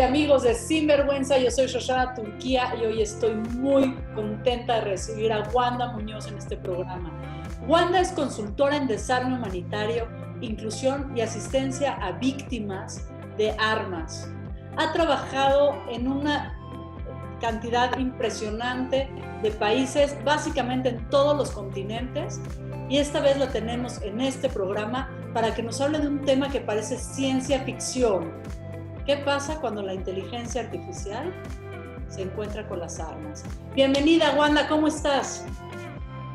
y amigos de Sinvergüenza, yo soy Shoshana Turquía y hoy estoy muy contenta de recibir a Wanda Muñoz en este programa. Wanda es consultora en desarme humanitario, inclusión y asistencia a víctimas de armas. Ha trabajado en una cantidad impresionante de países, básicamente en todos los continentes, y esta vez la tenemos en este programa para que nos hable de un tema que parece ciencia ficción. ¿Qué pasa cuando la inteligencia artificial se encuentra con las armas? Bienvenida, Wanda, ¿cómo estás?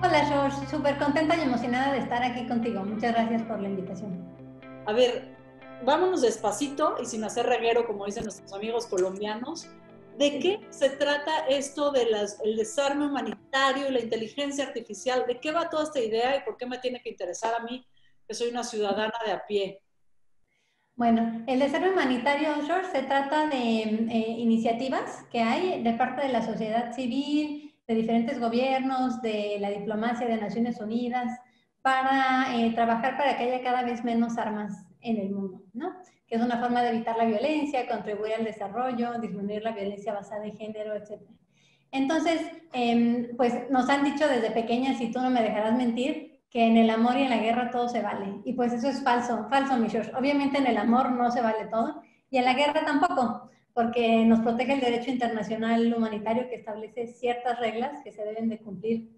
Hola, George, súper contenta y emocionada de estar aquí contigo. Muchas gracias por la invitación. A ver, vámonos despacito y sin hacer reguero, como dicen nuestros amigos colombianos. ¿De qué se trata esto del desarme humanitario y la inteligencia artificial? ¿De qué va toda esta idea y por qué me tiene que interesar a mí, que soy una ciudadana de a pie? Bueno, el desarme humanitario, George, se trata de iniciativas que hay de parte de la sociedad civil, de diferentes gobiernos, de la diplomacia de Naciones Unidas, para trabajar para que haya cada vez menos armas en el mundo, ¿no? Que es una forma de evitar la violencia, contribuir al desarrollo, disminuir la violencia basada en género, etc. Entonces, pues nos han dicho desde pequeñas, y tú no me dejarás mentir, que en el amor y en la guerra todo se vale. Y pues eso es falso, falso, mi George. Obviamente en el amor no se vale todo, y en la guerra tampoco, porque nos protege el derecho internacional humanitario que establece ciertas reglas que se deben de cumplir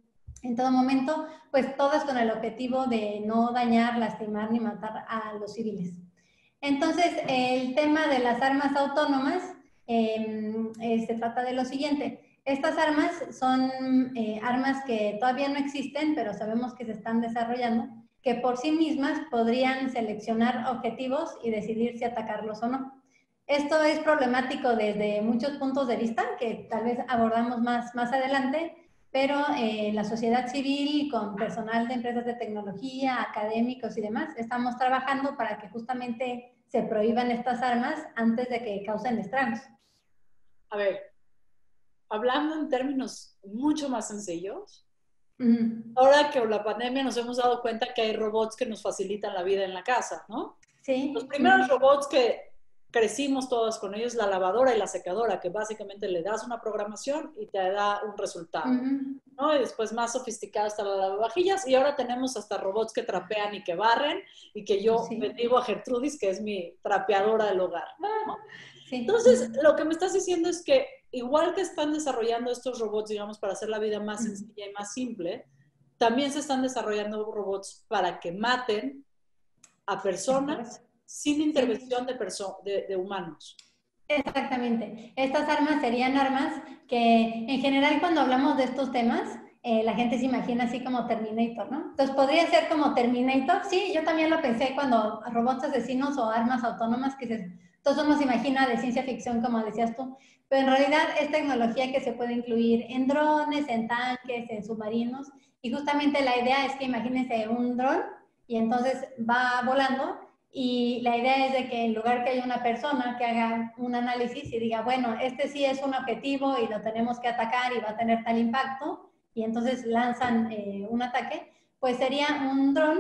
en todo momento, pues todo es con el objetivo de no dañar, lastimar ni matar a los civiles. Entonces, el tema de las armas autónomas se trata de lo siguiente. Estas armas son armas que todavía no existen, pero sabemos que se están desarrollando, que por sí mismas podrían seleccionar objetivos y decidir si atacarlos o no. Esto es problemático desde muchos puntos de vista, que tal vez abordamos más adelante, pero la sociedad civil, con personal de empresas de tecnología, académicos y demás, estamos trabajando para que justamente se prohíban estas armas antes de que causen estragos. A ver, hablando en términos mucho más sencillos, ahora que con la pandemia nos hemos dado cuenta que hay robots que nos facilitan la vida en la casa, ¿no? Sí. Los primeros robots que crecimos todas con ellos, la lavadora y la secadora, que básicamente le das una programación y te da un resultado, ¿no? Y después más sofisticado hasta las lavavajillas, y ahora tenemos hasta robots que trapean y que barren, y que yo bendigo a Gertrudis, que es mi trapeadora del hogar, ¿no? Sí. Entonces, lo que me estás diciendo es que igual que están desarrollando estos robots, digamos, para hacer la vida más sencilla y más simple, también se están desarrollando robots para que maten a personas sin intervención de humanos. Exactamente. Estas armas serían armas que, en general, cuando hablamos de estos temas, la gente se imagina así como Terminator, ¿no? Entonces, ¿podría ser como Terminator? Sí, yo también lo pensé cuando robots asesinos o armas autónomas entonces uno se imagina de ciencia ficción, como decías tú, pero en realidad es tecnología que se puede incluir en drones, en tanques, en submarinos, y justamente la idea es que imagínense un dron y entonces va volando, y la idea es de que en lugar que haya una persona que haga un análisis y diga, bueno, este sí es un objetivo y lo tenemos que atacar y va a tener tal impacto, y entonces lanzan un ataque, pues sería un dron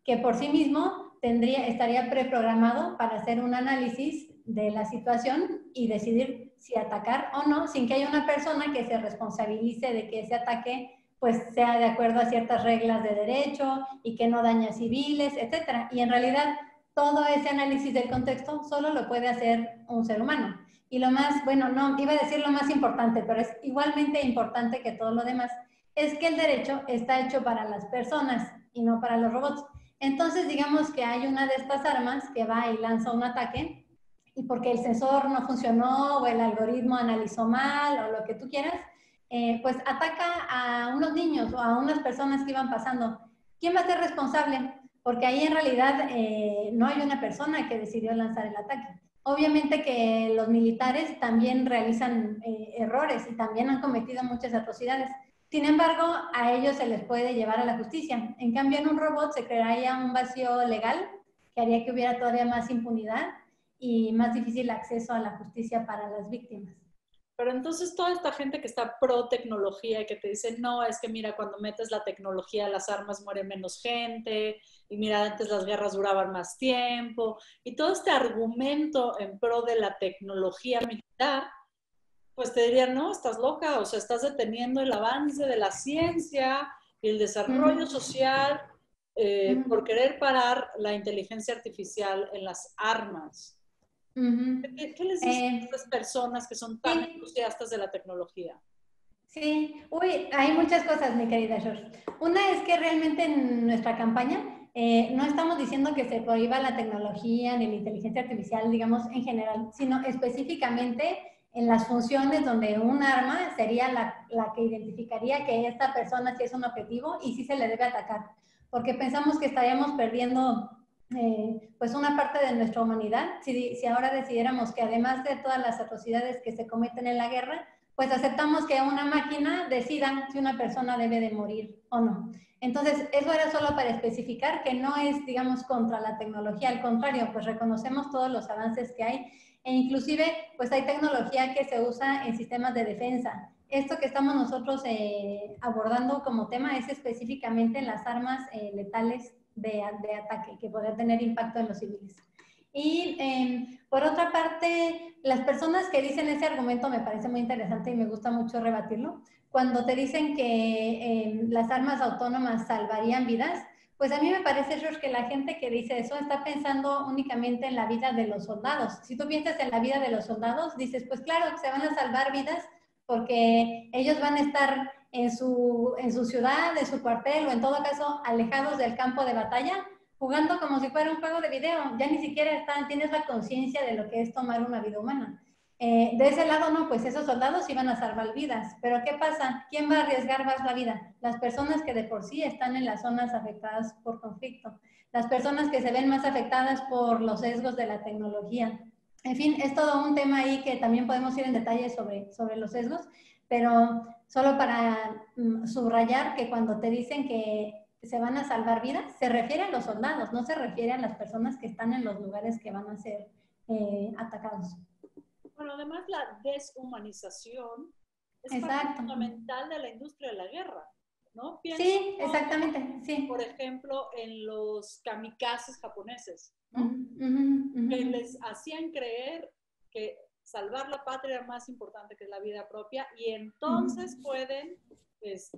que por sí mismo estaría preprogramado para hacer un análisis de la situación y decidir si atacar o no, sin que haya una persona que se responsabilice de que ese ataque pues sea de acuerdo a ciertas reglas de derecho y que no dañe a civiles, etcétera. Y en realidad todo ese análisis del contexto solo lo puede hacer un ser humano. Y lo más, bueno, no, iba a decir lo más importante, pero es igualmente importante que todo lo demás, es que el derecho está hecho para las personas y no para los robots. Entonces, digamos que hay una de estas armas que va y lanza un ataque, y porque el sensor no funcionó o el algoritmo analizó mal o lo que tú quieras, pues ataca a unos niños o a unas personas que iban pasando. ¿Quién va a ser responsable? Porque ahí en realidad no hay una persona que decidió lanzar el ataque. Obviamente que los militares también realizan errores y también han cometido muchas atrocidades. Sin embargo, a ellos se les puede llevar a la justicia. En cambio, en un robot se crearía un vacío legal que haría que hubiera todavía más impunidad y más difícil acceso a la justicia para las víctimas. Pero entonces toda esta gente que está pro tecnología y que te dice, no, es que mira, cuando metes la tecnología, las armas muere menos gente, y mira, antes las guerras duraban más tiempo, y todo este argumento en pro de la tecnología militar, pues te dirían, no, estás loca, o sea, estás deteniendo el avance de la ciencia y el desarrollo social por querer parar la inteligencia artificial en las armas. ¿Qué les dices a estas personas que son tan Sí, entusiastas de la tecnología? sí. Uy, hay muchas cosas, mi querida George. Una es que realmente en nuestra campaña no estamos diciendo que se prohíba la tecnología ni la inteligencia artificial, digamos, en general, sino específicamente en las funciones donde un arma sería la que identificaría que esta persona sí es un objetivo y sí se le debe atacar. Porque pensamos que estaríamos perdiendo pues una parte de nuestra humanidad si ahora decidiéramos que además de todas las atrocidades que se cometen en la guerra, pues aceptamos que una máquina decida si una persona debe de morir o no. Entonces, eso era solo para especificar que no es, digamos, contra la tecnología, al contrario, pues reconocemos todos los avances que hay e inclusive, pues hay tecnología que se usa en sistemas de defensa. Esto que estamos nosotros abordando como tema es específicamente en las armas letales de ataque, que podrían tener impacto en los civiles. Y por otra parte, las personas que dicen ese argumento me parece muy interesante y me gusta mucho rebatirlo. Cuando te dicen que las armas autónomas salvarían vidas, pues a mí me parece, George, que la gente que dice eso está pensando únicamente en la vida de los soldados. Si tú piensas en la vida de los soldados, dices, pues claro, se van a salvar vidas porque ellos van a estar en su ciudad, en su cuartel o en todo caso alejados del campo de batalla, jugando como si fuera un juego de video. Ya ni siquiera tienes la conciencia de lo que es tomar una vida humana. De ese lado, no, pues esos soldados iban a salvar vidas. Pero ¿qué pasa? ¿Quién va a arriesgar más la vida? Las personas que de por sí están en las zonas afectadas por conflicto. Las personas que se ven más afectadas por los sesgos de la tecnología. En fin, es todo un tema ahí que también podemos ir en detalle sobre los sesgos, pero solo para subrayar que cuando te dicen que se van a salvar vidas, se refiere a los soldados, no se refiere a las personas que están en los lugares que van a ser atacados. Bueno, además la deshumanización es parte Exacto. fundamental de la industria de la guerra, ¿no? Pienso, Sí, exactamente, sí. por ejemplo, en los kamikazes japoneses, ¿no? Uh-huh, Que uh-huh. les hacían creer que salvar la patria era más importante que la vida propia y entonces pueden pues,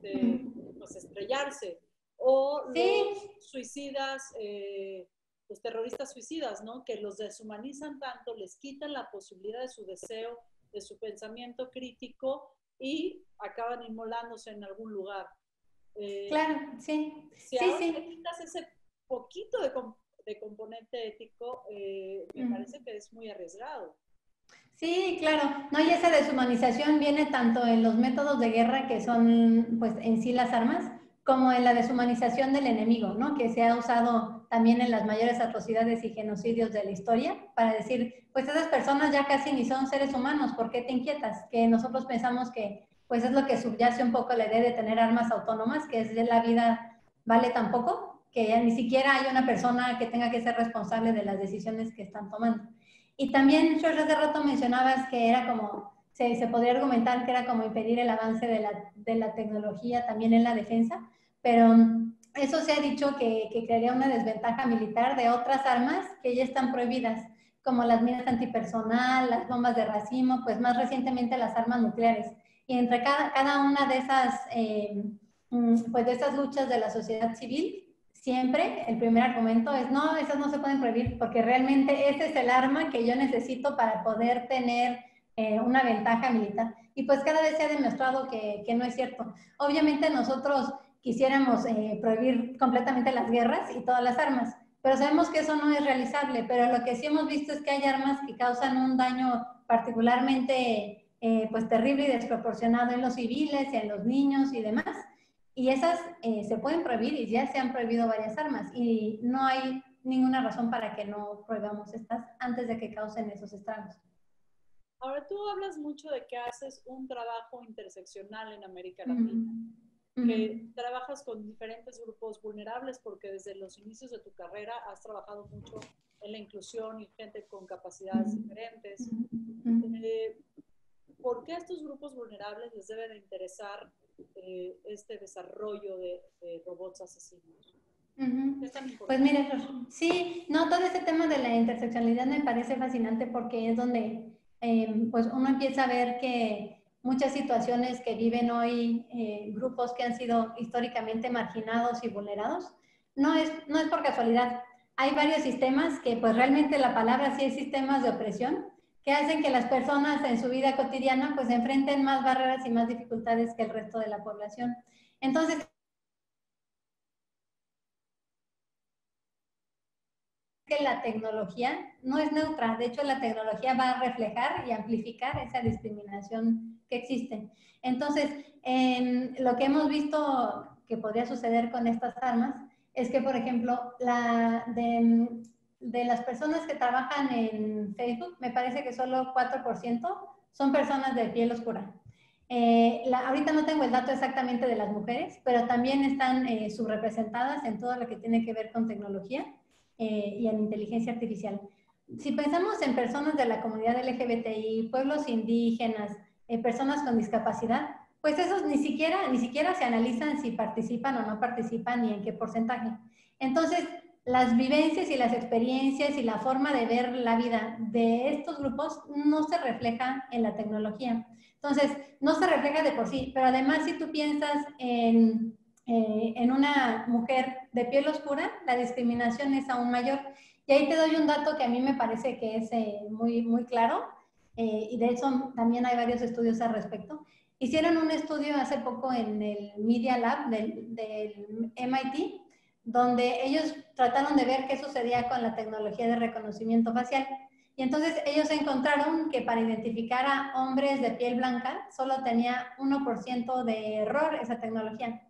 estrellarse. O Sí, los suicidas, los terroristas suicidas, ¿no? Que los deshumanizan tanto, les quitan la posibilidad de su deseo, de su pensamiento crítico y acaban inmolándose en algún lugar. claro, sí, Si sí, ahora le sí. quitas ese poquito de componente ético, me parece que es muy arriesgado. Sí, claro. No, y esa deshumanización viene tanto en los métodos de guerra que son, pues, en sí las armas, como en la deshumanización del enemigo, ¿no? Que se ha usado también en las mayores atrocidades y genocidios de la historia para decir, pues esas personas ya casi ni son seres humanos, ¿por qué te inquietas? Que nosotros pensamos que, pues, es lo que subyace un poco la idea de tener armas autónomas, que es de la vida vale tan poco, que ya ni siquiera hay una persona que tenga que ser responsable de las decisiones que están tomando. Y también, George, hace rato mencionabas que era como, se podría argumentar que era como impedir el avance de la tecnología también en la defensa, pero eso se ha dicho que crearía una desventaja militar de otras armas que ya están prohibidas, como las minas antipersonal, las bombas de racimo, pues más recientemente las armas nucleares. Y entre cada una de esas, pues de esas luchas de la sociedad civil, siempre el primer argumento es, no, esas no se pueden prohibir, porque realmente ese es el arma que yo necesito para poder tener una ventaja militar. Y pues cada vez se ha demostrado que no es cierto. Obviamente nosotros quisiéramos prohibir completamente las guerras y todas las armas, pero sabemos que eso no es realizable, pero lo que sí hemos visto es que hay armas que causan un daño particularmente pues terrible y desproporcionado en los civiles y en los niños y demás, y esas se pueden prohibir y ya se han prohibido varias armas y no hay ninguna razón para que no prohibamos estas antes de que causen esos estragos. Ahora, tú hablas mucho de que haces un trabajo interseccional en América Latina, que Uh-huh. trabajas con diferentes grupos vulnerables porque desde los inicios de tu carrera has trabajado mucho en la inclusión y gente con capacidades diferentes. Uh-huh. Eh, ¿por qué a estos grupos vulnerables les debe de interesar este desarrollo de robots asesinos? ¿Qué es tan Pues importante? mire, sí, no, todo ese tema de la interseccionalidad me parece fascinante porque es donde pues uno empieza a ver que muchas situaciones que viven hoy grupos que han sido históricamente marginados y vulnerados, no es por casualidad. Hay varios sistemas que pues realmente la palabra sí es sistemas de opresión que hacen que las personas en su vida cotidiana pues enfrenten más barreras y más dificultades que el resto de la población. Entonces, que la tecnología no es neutra, de hecho la tecnología va a reflejar y amplificar esa discriminación que existe. Entonces, lo que hemos visto que podría suceder con estas armas es que, por ejemplo, de las personas que trabajan en Facebook, me parece que solo 4% son personas de piel oscura. Ahorita no tengo el dato exactamente de las mujeres, pero también están subrepresentadas en todo lo que tiene que ver con tecnología y en inteligencia artificial. Si pensamos en personas de la comunidad LGBTI, pueblos indígenas, personas con discapacidad, pues esos ni siquiera se analizan si participan o no participan ni en qué porcentaje. Entonces, las vivencias y las experiencias y la forma de ver la vida de estos grupos no se refleja en la tecnología. Entonces, no se refleja de por sí, pero además si tú piensas en una mujer de piel oscura, la discriminación es aún mayor. Y ahí te doy un dato que a mí me parece que es muy claro, y de hecho también hay varios estudios al respecto. Hicieron un estudio hace poco en el Media Lab del MIT, donde ellos trataron de ver qué sucedía con la tecnología de reconocimiento facial. Y entonces ellos encontraron que para identificar a hombres de piel blanca solo tenía 1% de error esa tecnología.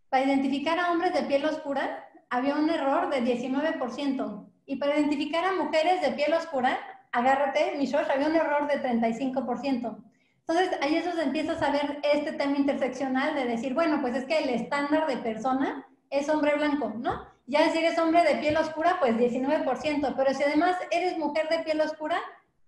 Para identificar a hombres de piel oscura había un error de 19%. Y para identificar a mujeres de piel oscura, agárrate, mi Shosh, había un error de 35%. Entonces, ahí es donde empiezas a ver este tema interseccional de decir, bueno, pues es que el estándar de persona es hombre blanco, ¿no? Ya si eres hombre de piel oscura, pues 19%. Pero si además eres mujer de piel oscura,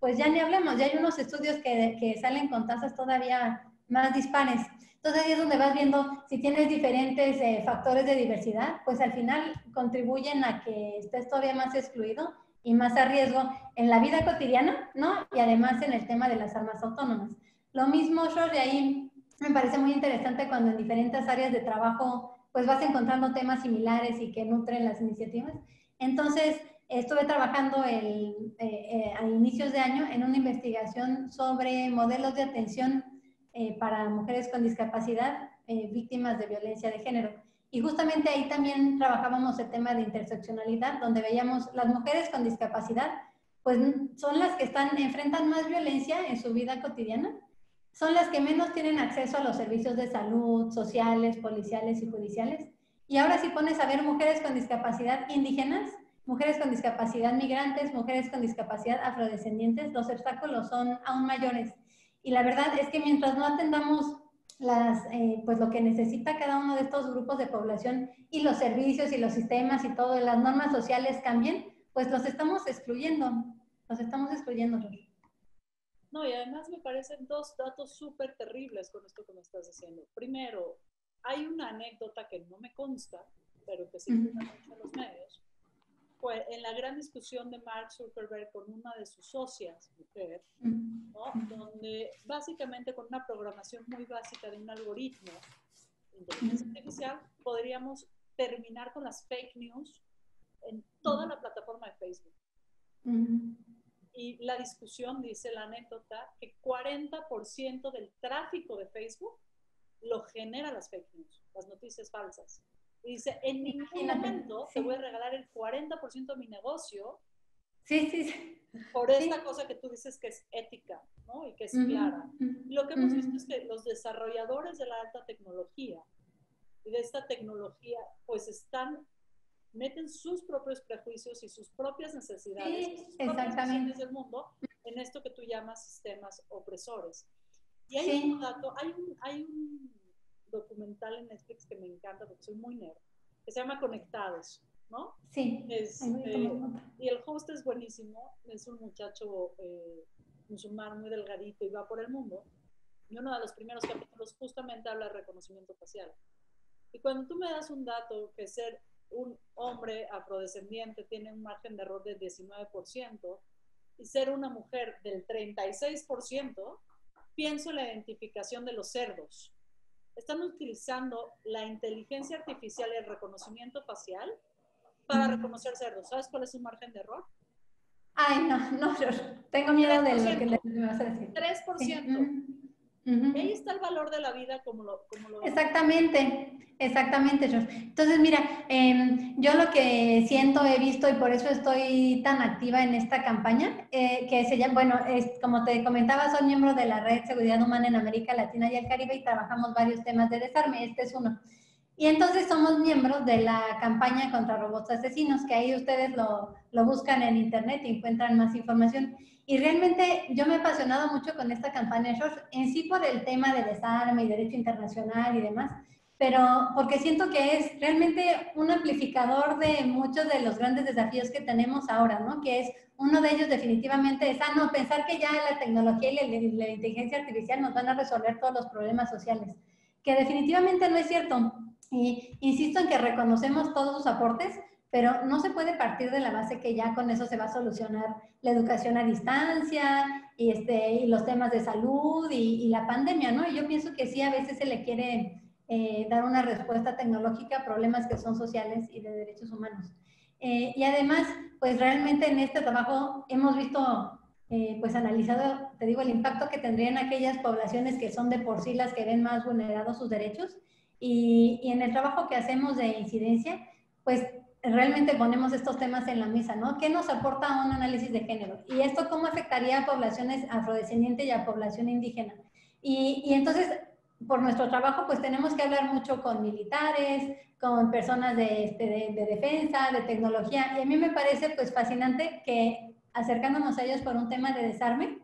pues ya ni hablemos. Ya hay unos estudios que salen con tasas todavía más dispares. Entonces ahí es donde vas viendo si tienes diferentes factores de diversidad, pues al final contribuyen a que estés todavía más excluido y más a riesgo en la vida cotidiana, ¿no? Y además en el tema de las armas autónomas. Lo mismo, George, de ahí me parece muy interesante cuando en diferentes áreas de trabajo pues vas encontrando temas similares y que nutren las iniciativas. Entonces, estuve trabajando a inicios de año en una investigación sobre modelos de atención para mujeres con discapacidad víctimas de violencia de género. Y justamente ahí también trabajábamos el tema de interseccionalidad, donde veíamos las mujeres con discapacidad, pues son las que enfrentan más violencia en su vida cotidiana, son las que menos tienen acceso a los servicios de salud, sociales, policiales y judiciales. Y ahora si pones a ver mujeres con discapacidad indígenas, mujeres con discapacidad migrantes, mujeres con discapacidad afrodescendientes, los obstáculos son aún mayores. Y la verdad es que mientras no atendamos pues lo que necesita cada uno de estos grupos de población y los servicios y los sistemas y todo, las normas sociales cambien, pues los estamos excluyendo. Los estamos excluyendo. No, y además me parecen dos datos súper terribles con esto que me estás diciendo. Primero, hay una anécdota que no me consta, pero que circula mucho en los medios. Fue en la gran discusión de Mark Zuckerberg con una de sus socias, mujer, ¿no? Donde básicamente con una programación muy básica de un algoritmo de inteligencia artificial podríamos terminar con las fake news en toda la plataforma de Facebook. Y la discusión, dice la anécdota, que 40% del tráfico de Facebook lo genera las fake news, las noticias falsas. Y dice, en ningún momento te voy a regalar el 40% de mi negocio por esta cosa que tú dices que es ética, ¿no? Y que es clara. Y lo que hemos visto es que los desarrolladores de la alta tecnología y de esta tecnología, pues meten sus propios prejuicios y sus propias necesidades y sus propias visiones del mundo en esto que tú llamas sistemas opresores. Y hay un dato, hay un documental en Netflix que me encanta porque soy muy nerd, que se llama Conectados, ¿no? Sí. Y el host es buenísimo, es un muchacho musulmán muy delgadito y va por el mundo Y uno de los primeros capítulos justamente habla de reconocimiento facial. Y cuando tú me das un dato que ser un hombre afrodescendiente tiene un margen de error del 19% y ser una mujer del 36%, pienso en la identificación de los cerdos. Están utilizando la inteligencia artificial y el reconocimiento facial para reconocer cerdos. ¿Sabes cuál es su margen de error? Ay, no, yo tengo miedo de lo que me vas a decir. 3%. Sí. Y ahí está el valor de la vida como lo Exactamente, George. Entonces, mira, yo lo que siento, he visto y por eso estoy tan activa en esta campaña, que se llama, bueno, como te comentaba, soy miembro de la Red Seguridad Humana en América Latina y el Caribe y trabajamos varios temas de desarme, este es uno. Y entonces somos miembros de la campaña contra robots asesinos, que ahí ustedes lo buscan en internet y encuentran más información. Y realmente yo me he apasionado mucho con esta campaña, George, en sí por el tema de desarme y derecho internacional y demás, pero porque siento que es realmente un amplificador de muchos de los grandes desafíos que tenemos ahora, ¿no? Que es uno de ellos definitivamente es, no, pensar que ya la tecnología y la inteligencia artificial nos van a resolver todos los problemas sociales, que definitivamente no es cierto. Y insisto en que reconocemos todos sus aportes, pero no se puede partir de la base que ya con eso se va a solucionar la educación a distancia y los temas de salud y la pandemia, ¿no? Y yo pienso que sí, a veces se le quiere dar una respuesta tecnológica a problemas que son sociales y de derechos humanos. Y además, pues realmente en este trabajo hemos visto, pues analizado, te digo, el impacto que tendrían aquellas poblaciones que son de por sí las que ven más vulnerados sus derechos. Y en el trabajo que hacemos de incidencia, pues realmente ponemos estos temas en la mesa, ¿no? ¿Qué nos aporta un análisis de género? ¿Y esto cómo afectaría a poblaciones afrodescendientes y a población indígena? Y entonces, por nuestro trabajo, pues tenemos que hablar mucho con militares, con personas de defensa, de tecnología, y a mí me parece pues fascinante que acercándonos a ellos por un tema de desarme,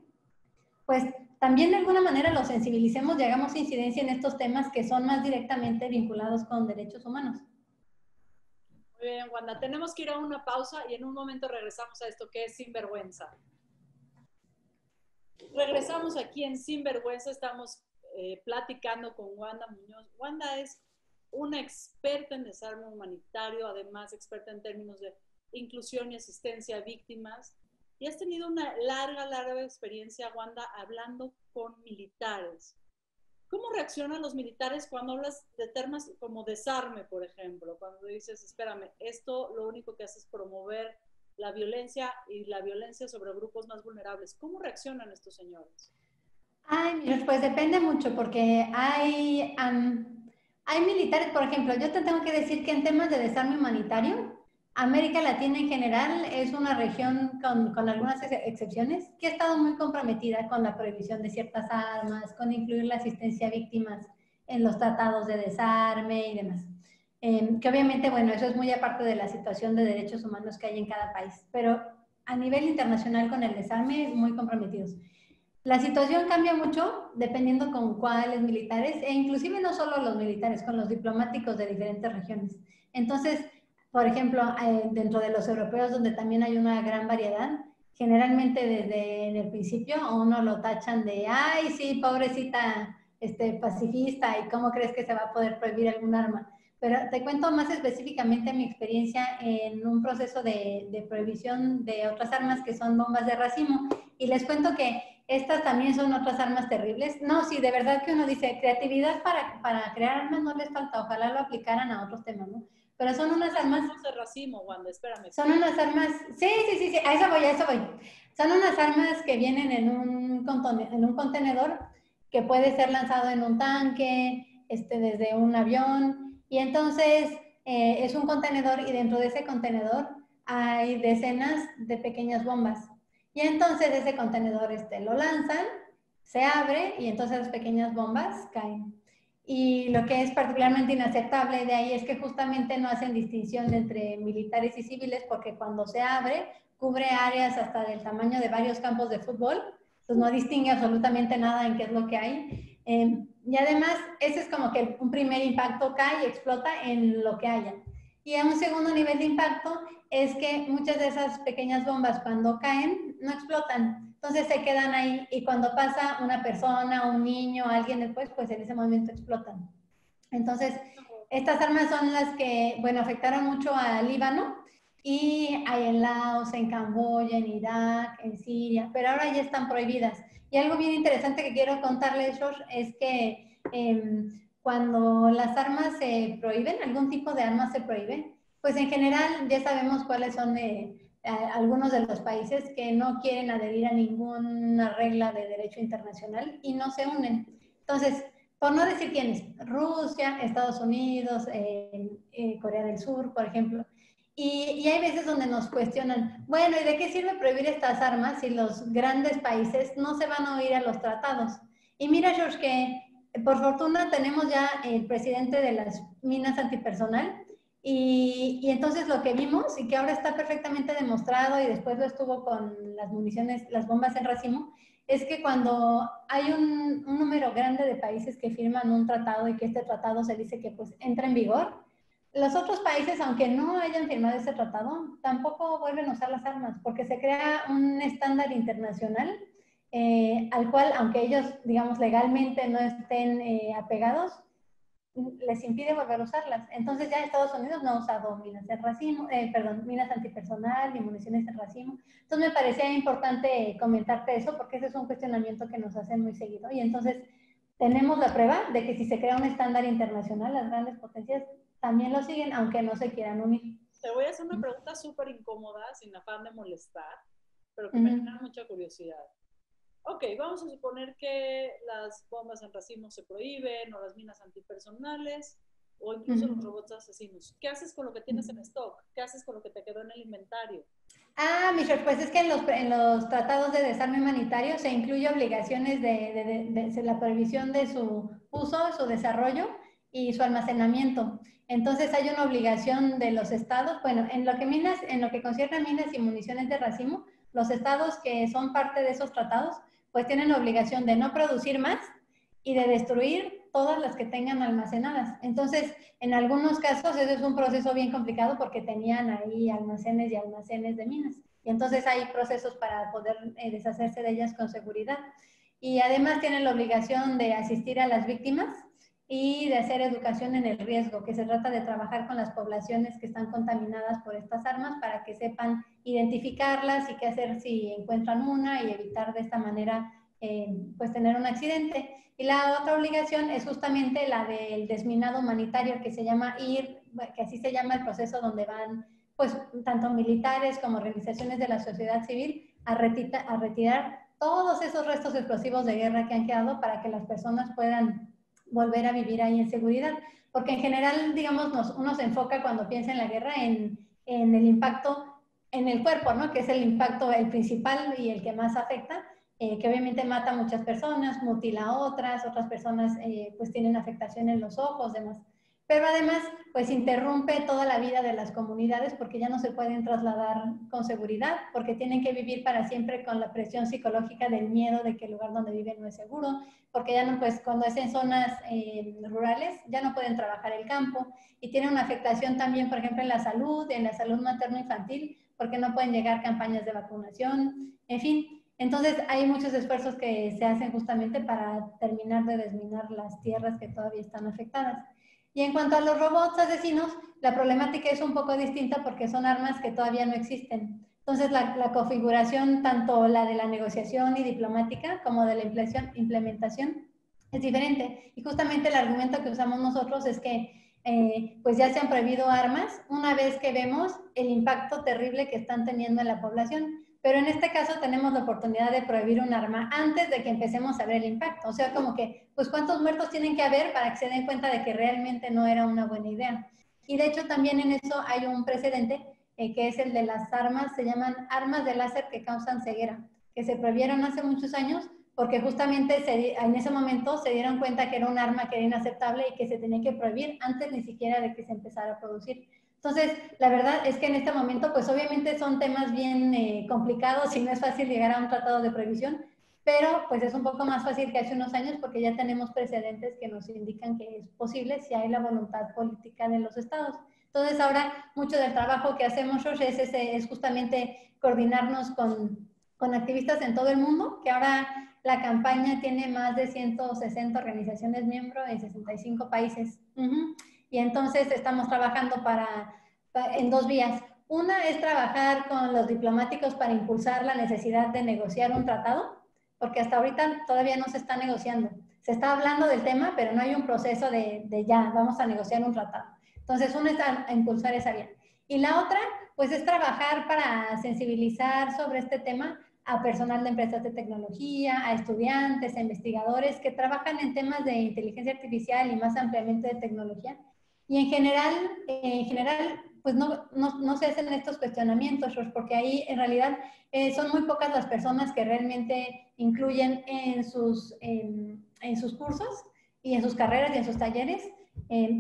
pues también de alguna manera los sensibilicemos y hagamos incidencia en estos temas que son más directamente vinculados con derechos humanos. Muy bien, Wanda. Tenemos que ir a una pausa y en un momento regresamos a esto que es Sinvergüenza. Regresamos aquí en Sinvergüenza. Estamos platicando con Wanda Muñoz. Wanda es una experta en desarme humanitario, además experta en términos de inclusión y asistencia a víctimas. Y has tenido una larga experiencia, Wanda, hablando con militares. ¿Cómo reaccionan los militares cuando hablas de temas como desarme, por ejemplo? Cuando dices, espérame, esto lo único que hace es promover la violencia y la violencia sobre grupos más vulnerables. ¿Cómo reaccionan estos señores? Ay, mira, pues depende mucho porque hay militares, por ejemplo, yo te tengo que decir que en temas de desarme humanitario, América Latina en general es una región con algunas excepciones que ha estado muy comprometida con la prohibición de ciertas armas, con incluir la asistencia a víctimas en los tratados de desarme y demás. Que obviamente, bueno, eso es muy aparte de la situación de derechos humanos que hay en cada país, pero a nivel internacional con el desarme, muy comprometidos. La situación cambia mucho dependiendo con cuáles militares, e inclusive no solo los militares, con los diplomáticos de diferentes regiones. Entonces, por ejemplo, dentro de los europeos, donde también hay una gran variedad, generalmente desde el principio a uno lo tachan de, ay, sí, pobrecita pacifista, ¿y cómo crees que se va a poder prohibir algún arma? Pero te cuento más específicamente mi experiencia en un proceso de prohibición de otras armas que son bombas de racimo. Y les cuento que estas también son otras armas terribles. No, sí, de verdad que uno dice, creatividad para crear armas no les falta, ojalá lo aplicaran a otros temas, ¿no? Pero son unas armas... de racimo, Wanda, espérame. Son unas armas... Sí, a eso voy. Son unas armas que vienen en un contenedor que puede ser lanzado en un tanque, desde un avión, y entonces es un contenedor y dentro de ese contenedor hay decenas de pequeñas bombas. Y entonces ese contenedor lo lanzan, se abre y entonces las pequeñas bombas caen. Y lo que es particularmente inaceptable de ahí es que justamente no hacen distinción entre militares y civiles porque cuando se abre cubre áreas hasta del tamaño de varios campos de fútbol, pues no distingue absolutamente nada en qué es lo que hay. Y además, ese es como que un primer impacto cae y explota en lo que haya. Y un segundo nivel de impacto es que muchas de esas pequeñas bombas cuando caen no explotan, Entonces se quedan ahí y cuando pasa una persona, un niño, alguien después, pues en ese momento explotan. Entonces, estas armas son las que, bueno, afectaron mucho al Líbano y hay en Laos, en Camboya, en Irak, en Siria, pero ahora ya están prohibidas. Y algo bien interesante que quiero contarles, Josh, es que cuando las armas se prohíben, algún tipo de armas se prohíbe, pues en general ya sabemos cuáles son algunos de los países que no quieren adherir a ninguna regla de derecho internacional y no se unen. Entonces, por no decir quiénes, Rusia, Estados Unidos, Corea del Sur, por ejemplo. Y hay veces donde nos cuestionan, bueno, ¿y de qué sirve prohibir estas armas si los grandes países no se van a oír a los tratados? Y mira, George, que por fortuna tenemos ya el presidente de las minas antipersonal y entonces lo que vimos y que ahora está perfectamente demostrado y después lo estuvo con las municiones, las bombas en racimo, es que cuando hay un número grande de países que firman un tratado y que este tratado se dice que pues entra en vigor, los otros países, aunque no hayan firmado ese tratado, tampoco vuelven a usar las armas, porque se crea un estándar internacional al cual, aunque ellos, digamos, legalmente no estén apegados, les impide volver a usarlas. Entonces ya Estados Unidos no ha usado minas de racimo, minas antipersonal ni municiones de racimo. Entonces me parecía importante comentarte eso porque ese es un cuestionamiento que nos hacen muy seguido. Y entonces tenemos la prueba de que si se crea un estándar internacional, las grandes potencias también lo siguen, aunque no se quieran unir. Te voy a hacer una pregunta súper incómoda, sin afán de molestar, pero que me genera mucha curiosidad. Ok, vamos a suponer que las bombas en racimo se prohíben, o las minas antipersonales, o incluso los robots asesinos. ¿Qué haces con lo que tienes en stock? ¿Qué haces con lo que te quedó en el inventario? Ah, Michelle, pues es que en los tratados de desarme humanitario se incluye obligaciones de la prohibición de su uso, su desarrollo y su almacenamiento. Entonces hay una obligación de los estados, bueno, en lo que concierne a minas y municiones de racimo, los estados que son parte de esos tratados, pues tienen la obligación de no producir más y de destruir todas las que tengan almacenadas. Entonces, en algunos casos eso es un proceso bien complicado porque tenían ahí almacenes y almacenes de minas. Y entonces hay procesos para poder deshacerse de ellas con seguridad. Y además tienen la obligación de asistir a las víctimas y de hacer educación en el riesgo, que se trata de trabajar con las poblaciones que están contaminadas por estas armas para que sepan identificarlas y qué hacer si encuentran una y evitar de esta manera pues tener un accidente. Y la otra obligación es justamente la del desminado humanitario, que se llama que así se llama el proceso donde van pues tanto militares como organizaciones de la sociedad civil a retirar todos esos restos explosivos de guerra que han quedado para que las personas puedan volver a vivir ahí en seguridad. Porque en general, digamos, uno se enfoca cuando piensa en la guerra en el impacto en el cuerpo, ¿no? Que es el impacto, el principal y el que más afecta, que obviamente mata a muchas personas, mutila a otras personas pues tienen afectación en los ojos, demás. Pero además, pues interrumpe toda la vida de las comunidades porque ya no se pueden trasladar con seguridad, porque tienen que vivir para siempre con la presión psicológica del miedo de que el lugar donde viven no es seguro, porque ya no, pues cuando es en zonas rurales, ya no pueden trabajar el campo y tiene una afectación también, por ejemplo, en la salud materno-infantil, porque no pueden llegar campañas de vacunación, en fin. Entonces hay muchos esfuerzos que se hacen justamente para terminar de desminar las tierras que todavía están afectadas. Y en cuanto a los robots asesinos, la problemática es un poco distinta porque son armas que todavía no existen. Entonces la configuración, tanto la de la negociación y diplomática como de la implementación, es diferente. Y justamente el argumento que usamos nosotros es que pues ya se han prohibido armas una vez que vemos el impacto terrible que están teniendo en la población. Pero en este caso tenemos la oportunidad de prohibir un arma antes de que empecemos a ver el impacto. O sea, como que, pues, ¿cuántos muertos tienen que haber para que se den cuenta de que realmente no era una buena idea? Y de hecho también en eso hay un precedente que es el de las armas, se llaman armas de láser que causan ceguera, que se prohibieron hace muchos años porque justamente en ese momento se dieron cuenta que era un arma que era inaceptable y que se tenía que prohibir antes ni siquiera de que se empezara a producir. Entonces, la verdad es que en este momento, pues obviamente son temas bien complicados y no es fácil llegar a un tratado de prohibición, pero pues es un poco más fácil que hace unos años porque ya tenemos precedentes que nos indican que es posible si hay la voluntad política de los estados. Entonces, ahora mucho del trabajo que hacemos, Roche, es justamente coordinarnos con con activistas en todo el mundo, que ahora la campaña tiene más de 160 organizaciones miembros en 65 países. Y entonces estamos trabajando en dos vías. Una es trabajar con los diplomáticos para impulsar la necesidad de negociar un tratado, porque hasta ahorita todavía no se está negociando. Se está hablando del tema, pero no hay un proceso de ya, vamos a negociar un tratado. Entonces, una es a impulsar esa vía. Y la otra, pues es trabajar para sensibilizar sobre este tema a personal de empresas de tecnología, a estudiantes, a investigadores que trabajan en temas de inteligencia artificial y más ampliamente de tecnología. Y en general pues no se hacen estos cuestionamientos, porque ahí en realidad son muy pocas las personas que realmente incluyen en sus cursos y en sus carreras y en sus talleres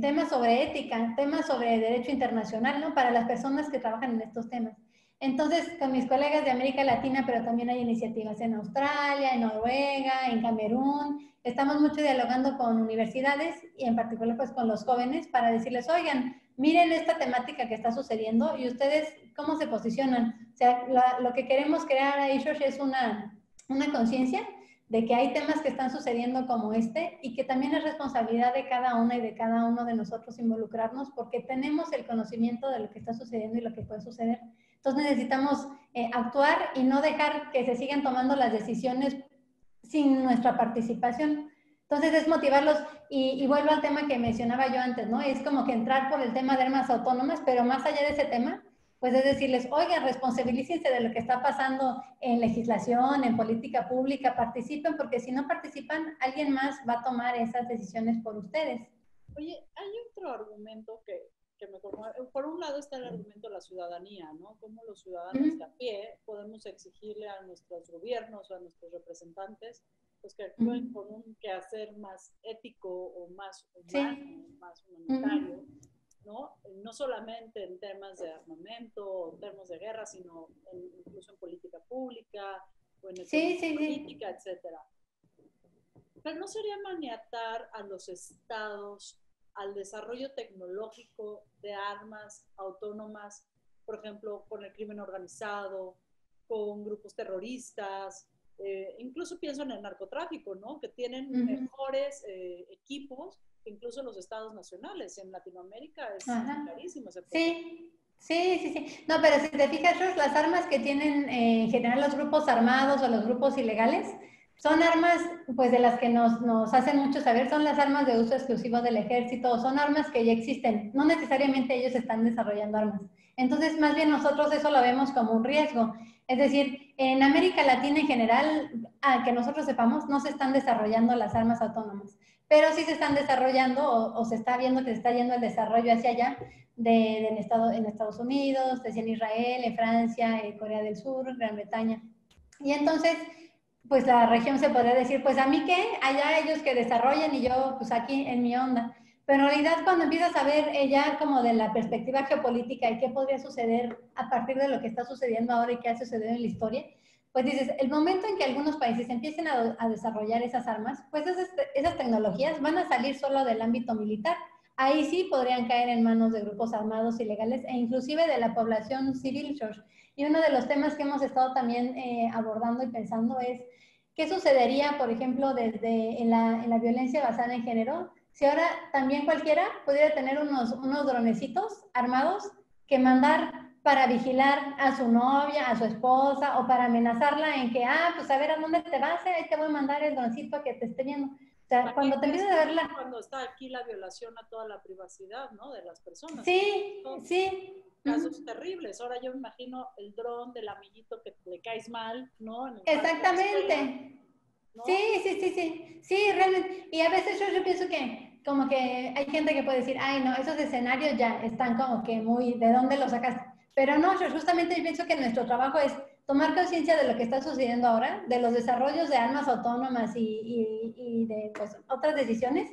temas sobre ética, temas sobre derecho internacional, ¿no? Para las personas que trabajan en estos temas. Entonces, con mis colegas de América Latina, pero también hay iniciativas en Australia, en Noruega, en Camerún. Estamos mucho dialogando con universidades y en particular pues con los jóvenes para decirles, oigan, miren esta temática que está sucediendo y ustedes, ¿cómo se posicionan? O sea, lo que queremos crear ahí, Shosh, es una conciencia de que hay temas que están sucediendo como este y que también es responsabilidad de cada una y de cada uno de nosotros involucrarnos porque tenemos el conocimiento de lo que está sucediendo y lo que puede suceder. Entonces necesitamos actuar y no dejar que se sigan tomando las decisiones sin nuestra participación. Entonces es motivarlos y vuelvo al tema que mencionaba yo antes, ¿no? Es como que entrar por el tema de armas autónomas, pero más allá de ese tema, pues es decirles, oigan, responsabilícense de lo que está pasando en legislación, en política pública, participen, porque si no participan, alguien más va a tomar esas decisiones por ustedes. Oye, hay otro argumento que me conmueve. Por un lado está el argumento de la ciudadanía, ¿no? Cómo los ciudadanos de a pie podemos exigirle a nuestros gobiernos o a nuestros representantes pues que actúen con un quehacer más ético o más humano, más humanitario, ¿no? No solamente en temas de armamento o temas de guerra, sino incluso en política pública o en política, etcétera. Pero no sería maniatar a los estados al desarrollo tecnológico de armas autónomas, por ejemplo, con el crimen organizado, con grupos terroristas, incluso pienso en el narcotráfico, ¿no? Que tienen mejores equipos que incluso los estados nacionales. En Latinoamérica es clarísimo ese problema. Sí. No, pero si te fijas, Ross, las armas que tienen en general los grupos armados o los grupos ilegales son armas, pues de las que nos hacen mucho saber, son las armas de uso exclusivo del ejército, son armas que ya existen, no necesariamente ellos están desarrollando armas. Entonces, más bien nosotros eso lo vemos como un riesgo. Es decir, en América Latina en general, que nosotros sepamos, no se están desarrollando las armas autónomas, pero sí se están desarrollando o se está viendo que se está yendo el desarrollo hacia allá en Estados Unidos, en Israel, en Francia, en Corea del Sur, Gran Bretaña. Y entonces, pues la región se podría decir, pues a mí qué, allá ellos que desarrollen y yo pues aquí en mi onda. Pero en realidad cuando empiezas a ver ya como de la perspectiva geopolítica y qué podría suceder a partir de lo que está sucediendo ahora y qué ha sucedido en la historia, pues dices, el momento en que algunos países empiecen a desarrollar esas armas, pues esas tecnologías van a salir solo del ámbito militar. Ahí sí podrían caer en manos de grupos armados ilegales e inclusive de la población civil, George. Y uno de los temas que hemos estado también abordando y pensando es qué sucedería, por ejemplo, en la violencia basada en género, si ahora también cualquiera pudiera tener unos dronecitos armados que mandar para vigilar a su novia, a su esposa, o para amenazarla en que, pues a ver, ¿a dónde te vas? Ahí te voy a mandar el droncito que te esté viendo. O sea, cuando te empiezas a verla... Cuando está aquí la violación a toda la privacidad, ¿no? De las personas. Sí. Casos terribles. Ahora yo me imagino el dron del amiguito que le caes mal, ¿no? Exactamente. ¿No? Sí, realmente. Y a veces yo pienso que como que hay gente que puede decir, ay, no, esos escenarios ya están como que muy, ¿de dónde los sacaste? Pero no, yo justamente pienso que nuestro trabajo es tomar conciencia de lo que está sucediendo ahora, de los desarrollos de armas autónomas y de pues, otras decisiones,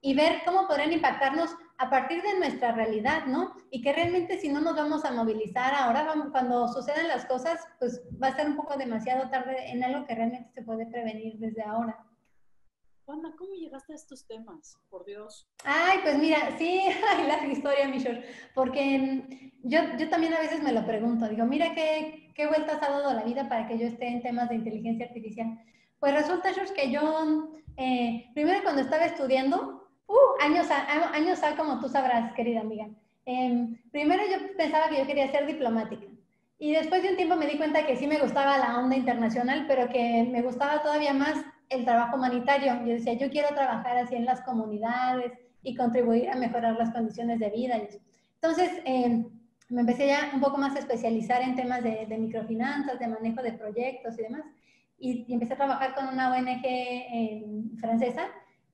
y ver cómo podrían impactarnos a partir de nuestra realidad, ¿no? Y que realmente si no nos vamos a movilizar ahora, cuando sucedan las cosas, pues va a ser un poco demasiado tarde en algo que realmente se puede prevenir desde ahora. Wanda, ¿cómo llegaste a estos temas? Por Dios. Ay, pues mira, sí, hay la historia, Michelle, porque yo también a veces me lo pregunto, digo, mira qué vueltas ha dado la vida para que yo esté en temas de inteligencia artificial. Pues resulta, George, que yo, primero cuando estaba estudiando, años A, como tú sabrás, querida amiga, primero yo pensaba que yo quería ser diplomática. Y después de un tiempo me di cuenta que sí me gustaba la onda internacional, pero que me gustaba todavía más el trabajo humanitario. Yo decía, yo quiero trabajar así en las comunidades y contribuir a mejorar las condiciones de vida. Y eso. Entonces, me empecé ya un poco más a especializar en temas de microfinanzas, de manejo de proyectos y demás. Y empecé a trabajar con una ONG francesa,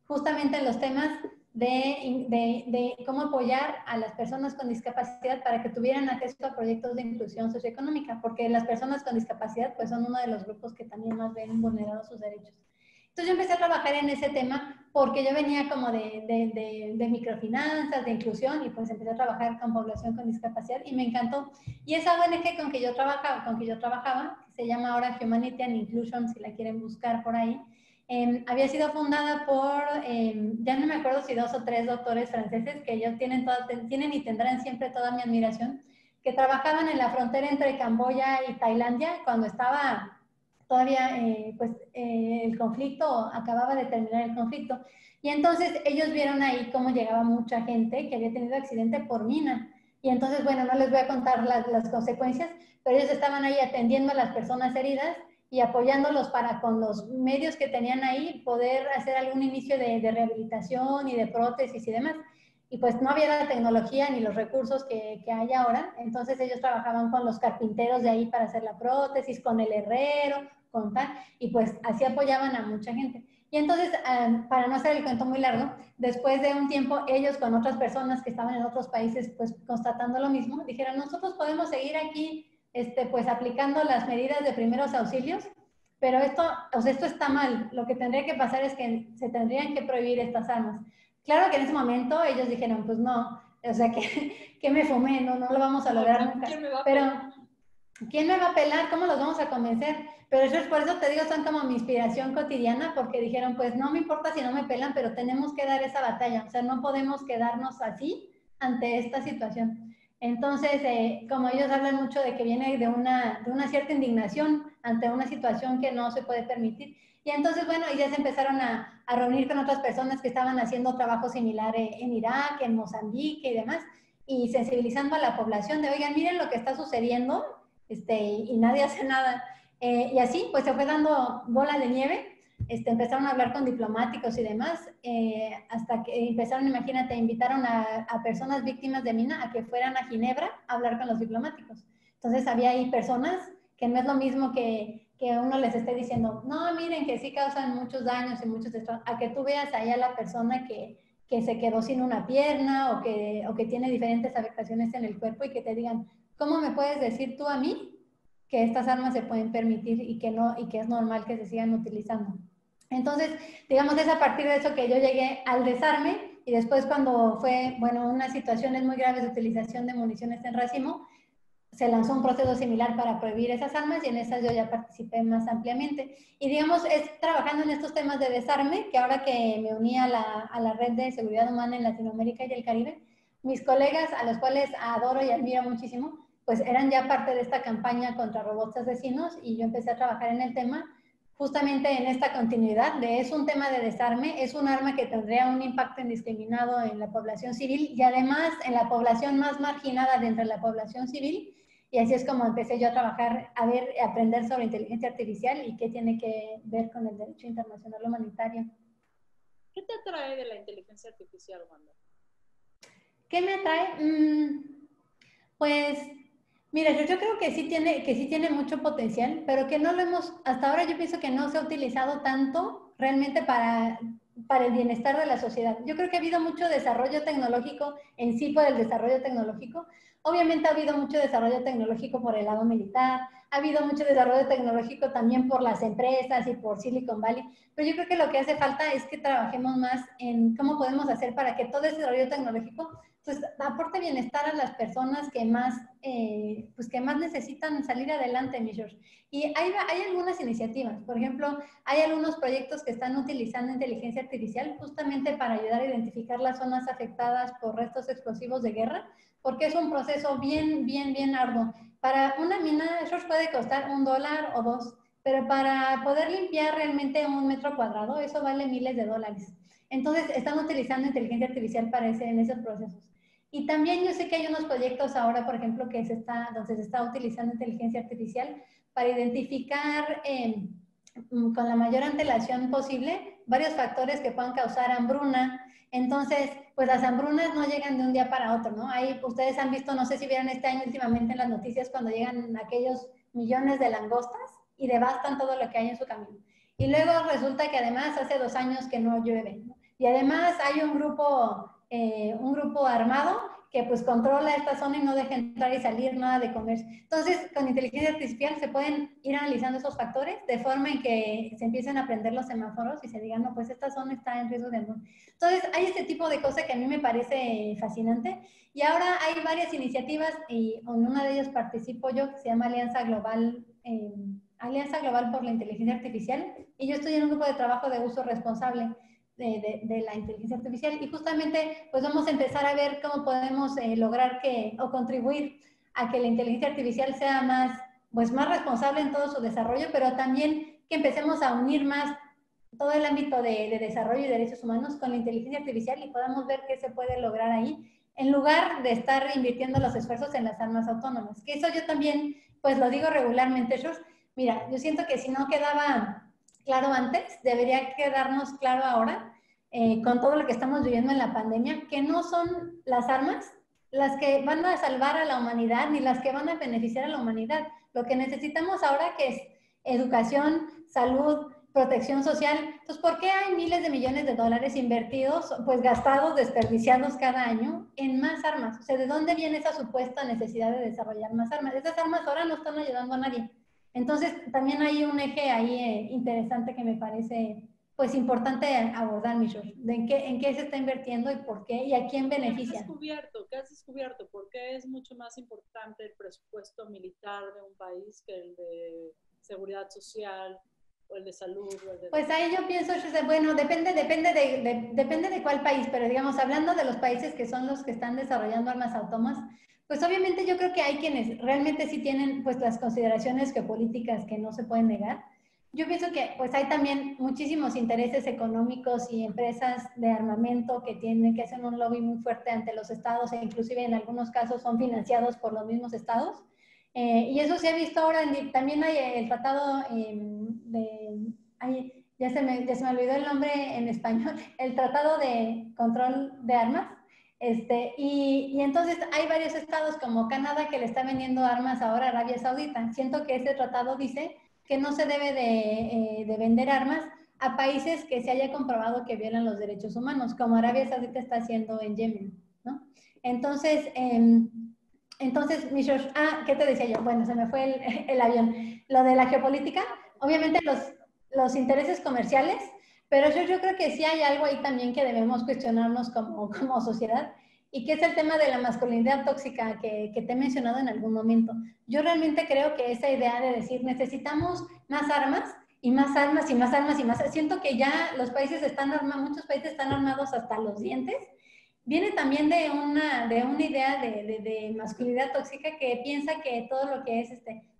justamente en los temas de cómo apoyar a las personas con discapacidad para que tuvieran acceso a proyectos de inclusión socioeconómica, porque las personas con discapacidad pues son uno de los grupos que también más ven vulnerados sus derechos. Entonces yo empecé a trabajar en ese tema porque yo venía como de microfinanzas, de inclusión, y pues empecé a trabajar con población con discapacidad y me encantó. Y esa ONG con que yo trabajaba, que se llama ahora Humanity and Inclusion, si la quieren buscar por ahí, había sido fundada por, ya no me acuerdo si 2 o 3 doctores franceses, que ellos tienen y tendrán siempre toda mi admiración, que trabajaban en la frontera entre Camboya y Tailandia cuando estaba todavía el conflicto, acababa de terminar el conflicto. Y entonces ellos vieron ahí cómo llegaba mucha gente que había tenido accidente por mina. Y entonces, bueno, no les voy a contar las consecuencias, pero ellos estaban ahí atendiendo a las personas heridas y apoyándolos para con los medios que tenían ahí poder hacer algún inicio de rehabilitación y de prótesis y demás. Y pues no había la tecnología ni los recursos que hay ahora, entonces ellos trabajaban con los carpinteros de ahí para hacer la prótesis, con el herrero, con tal, y pues así apoyaban a mucha gente. Y entonces, para no hacer el cuento muy largo, después de un tiempo, ellos con otras personas que estaban en otros países, pues constatando lo mismo, dijeron, nosotros podemos seguir aquí, pues aplicando las medidas de primeros auxilios, pero esto está mal. Lo que tendría que pasar es que se tendrían que prohibir estas armas. Claro que en ese momento ellos dijeron, pues no, o sea, que me fumé, no lo vamos a lograr nunca. ¿Quién me va a pero, pelar? ¿quién me va a pelar? ¿Cómo los vamos a convencer? Pero eso es por eso te digo, son como mi inspiración cotidiana, porque dijeron, pues no me importa si no me pelan, pero tenemos que dar esa batalla, o sea, no podemos quedarnos así ante esta situación. Entonces, como ellos hablan mucho de que viene de una cierta indignación ante una situación que no se puede permitir, y entonces, bueno, ya se empezaron a reunir con otras personas que estaban haciendo trabajo similar en Irak, en Mozambique y demás, y sensibilizando a la población de, oigan, miren lo que está sucediendo, y nadie hace nada. Y así, pues se fue dando bola de nieve, empezaron a hablar con diplomáticos y demás, hasta que empezaron, imagínate, invitaron a personas víctimas de mina a que fueran a Ginebra a hablar con los diplomáticos. Entonces había ahí personas que no es lo mismo que uno les esté diciendo, no, miren que sí causan muchos daños y muchos destrozos, a que tú veas ahí a la persona que se quedó sin una pierna o que tiene diferentes afectaciones en el cuerpo y que te digan, ¿cómo me puedes decir tú a mí que estas armas se pueden permitir y que no, y que es normal que se sigan utilizando? Entonces, digamos, es a partir de eso que yo llegué al desarme, y después cuando fue, bueno, unas situaciones muy graves de utilización de municiones en racimo, se lanzó un proceso similar para prohibir esas armas, y en esas yo ya participé más ampliamente. Y digamos, es trabajando en estos temas de desarme, que ahora que me uní a la red de seguridad humana en Latinoamérica y el Caribe, mis colegas, a los cuales adoro y admiro muchísimo, pues eran ya parte de esta campaña contra robots asesinos, y yo empecé a trabajar en el tema justamente en esta continuidad de es un tema de desarme, es un arma que tendría un impacto indiscriminado en la población civil y además en la población más marginada dentro de la población civil. Y así es como empecé yo a trabajar, a aprender sobre inteligencia artificial y qué tiene que ver con el derecho internacional humanitario. ¿Qué te atrae de la inteligencia artificial, Wanda? ¿Qué me atrae? Pues, mira, yo creo que sí tiene mucho potencial, pero que no lo hemos, hasta ahora yo pienso que no se ha utilizado tanto realmente para el bienestar de la sociedad. Yo creo que ha habido mucho desarrollo tecnológico en sí por el desarrollo tecnológico. Obviamente ha habido mucho desarrollo tecnológico por el lado militar, ha habido mucho desarrollo tecnológico también por las empresas y por Silicon Valley, pero yo creo que lo que hace falta es que trabajemos más en cómo podemos hacer para que todo ese desarrollo tecnológico pues aporte bienestar a las personas pues, que más necesitan salir adelante, mi George. Y hay algunas iniciativas, por ejemplo, hay algunos proyectos que están utilizando inteligencia artificial justamente para ayudar a identificar las zonas afectadas por restos explosivos de guerra, porque es un proceso bien arduo. Para una mina, eso puede costar $1 o $2, pero para poder limpiar realmente 1 metro cuadrado, eso vale miles de dólares. Entonces, están utilizando inteligencia artificial en esos procesos. Y también yo sé que hay unos proyectos ahora, por ejemplo, donde se está utilizando inteligencia artificial para identificar con la mayor antelación posible varios factores que puedan causar hambruna. Entonces, pues las hambrunas no llegan de un día para otro, ¿no? Ustedes han visto, no sé si vieron este año últimamente en las noticias, cuando llegan aquellos millones de langostas y devastan todo lo que hay en su camino. Y luego resulta que además hace 2 años que no llueve, ¿no? Y además hay un grupo armado que pues controla esta zona y no deja entrar y salir nada de comercio. Entonces, con inteligencia artificial se pueden ir analizando esos factores de forma en que se empiecen a prender los semáforos y se digan, no, pues esta zona está en riesgo de hambruna. Entonces, hay este tipo de cosas que a mí me parece fascinante. Y ahora hay varias iniciativas y en una de ellas participo yo, que se llama Alianza Global por la Inteligencia Artificial, y yo estoy en un grupo de trabajo de uso responsable de la inteligencia artificial, y justamente pues vamos a empezar a ver cómo podemos lograr o contribuir a que la inteligencia artificial sea más responsable en todo su desarrollo, pero también que empecemos a unir más todo el ámbito de desarrollo y derechos humanos con la inteligencia artificial y podamos ver qué se puede lograr ahí, en lugar de estar invirtiendo los esfuerzos en las armas autónomas. Que eso yo también, pues lo digo regularmente, George. Mira, yo siento que si no quedaba claro antes, debería quedarnos claro ahora, con todo lo que estamos viviendo en la pandemia, que no son las armas las que van a salvar a la humanidad ni las que van a beneficiar a la humanidad. Lo que necesitamos ahora que es educación, salud, protección social. Entonces, ¿por qué hay miles de millones de dólares invertidos, pues gastados, desperdiciados cada año en más armas? O sea, ¿de dónde viene esa supuesta necesidad de desarrollar más armas? Esas armas ahora no están ayudando a nadie. Entonces, también hay un eje ahí interesante que me parece pues importante abordar, Michelle, de en qué se está invirtiendo y por qué y a quién beneficia. ¿Qué has descubierto? ¿Por qué es mucho más importante el presupuesto militar de un país que el de seguridad social o el de salud? Pues ahí yo pienso, bueno, depende de cuál país, pero digamos, hablando de los países que son los que están desarrollando armas autónomas, pues obviamente yo creo que hay quienes realmente sí tienen pues las consideraciones geopolíticas que no se pueden negar. Yo pienso que pues hay también muchísimos intereses económicos y empresas de armamento que hacen un lobby muy fuerte ante los estados e inclusive en algunos casos son financiados por los mismos estados. Y eso se ha visto ahora, también hay el tratado ya se me olvidó el nombre en español, el Tratado de Control de Armas. Y entonces hay varios estados como Canadá que le está vendiendo armas ahora a Arabia Saudita. Siento que ese tratado dice que no se debe de vender armas a países que se haya comprobado que violan los derechos humanos, como Arabia Saudita está haciendo en Yemen, ¿no? Entonces, Michelle, ¿qué te decía yo? Bueno, se me fue el avión. Lo de la geopolítica, obviamente los intereses comerciales, pero yo creo que sí hay algo ahí también que debemos cuestionarnos como sociedad, y que es el tema de la masculinidad tóxica que te he mencionado en algún momento. Yo realmente creo que esa idea de decir necesitamos más armas y más armas y más armas y más, siento que ya los países muchos países están armados hasta los dientes, viene también de una idea de masculinidad tóxica que piensa que todo lo que es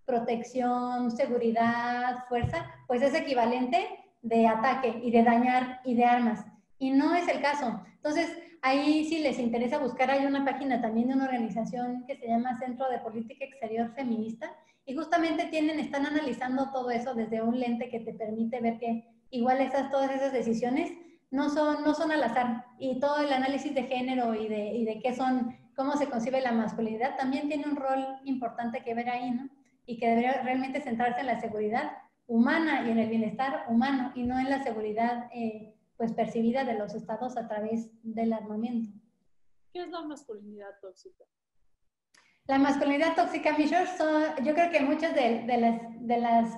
protección, seguridad, fuerza, pues es equivalente de ataque y de dañar y de armas. Y no es el caso. Entonces, ahí si les interesa buscar, hay una página también de una organización que se llama Centro de Política Exterior Feminista, y justamente están analizando todo eso desde un lente que te permite ver que igual todas esas decisiones no son al azar, y todo el análisis de género y de qué son, cómo se concibe la masculinidad, también tiene un rol importante que ver ahí, ¿no? Y que debería realmente centrarse en la seguridad humana y en el bienestar humano, y no en la seguridad pues percibida de los estados a través del armamento. ¿Qué es la masculinidad tóxica? La masculinidad tóxica, Michelle, yo creo que muchas de las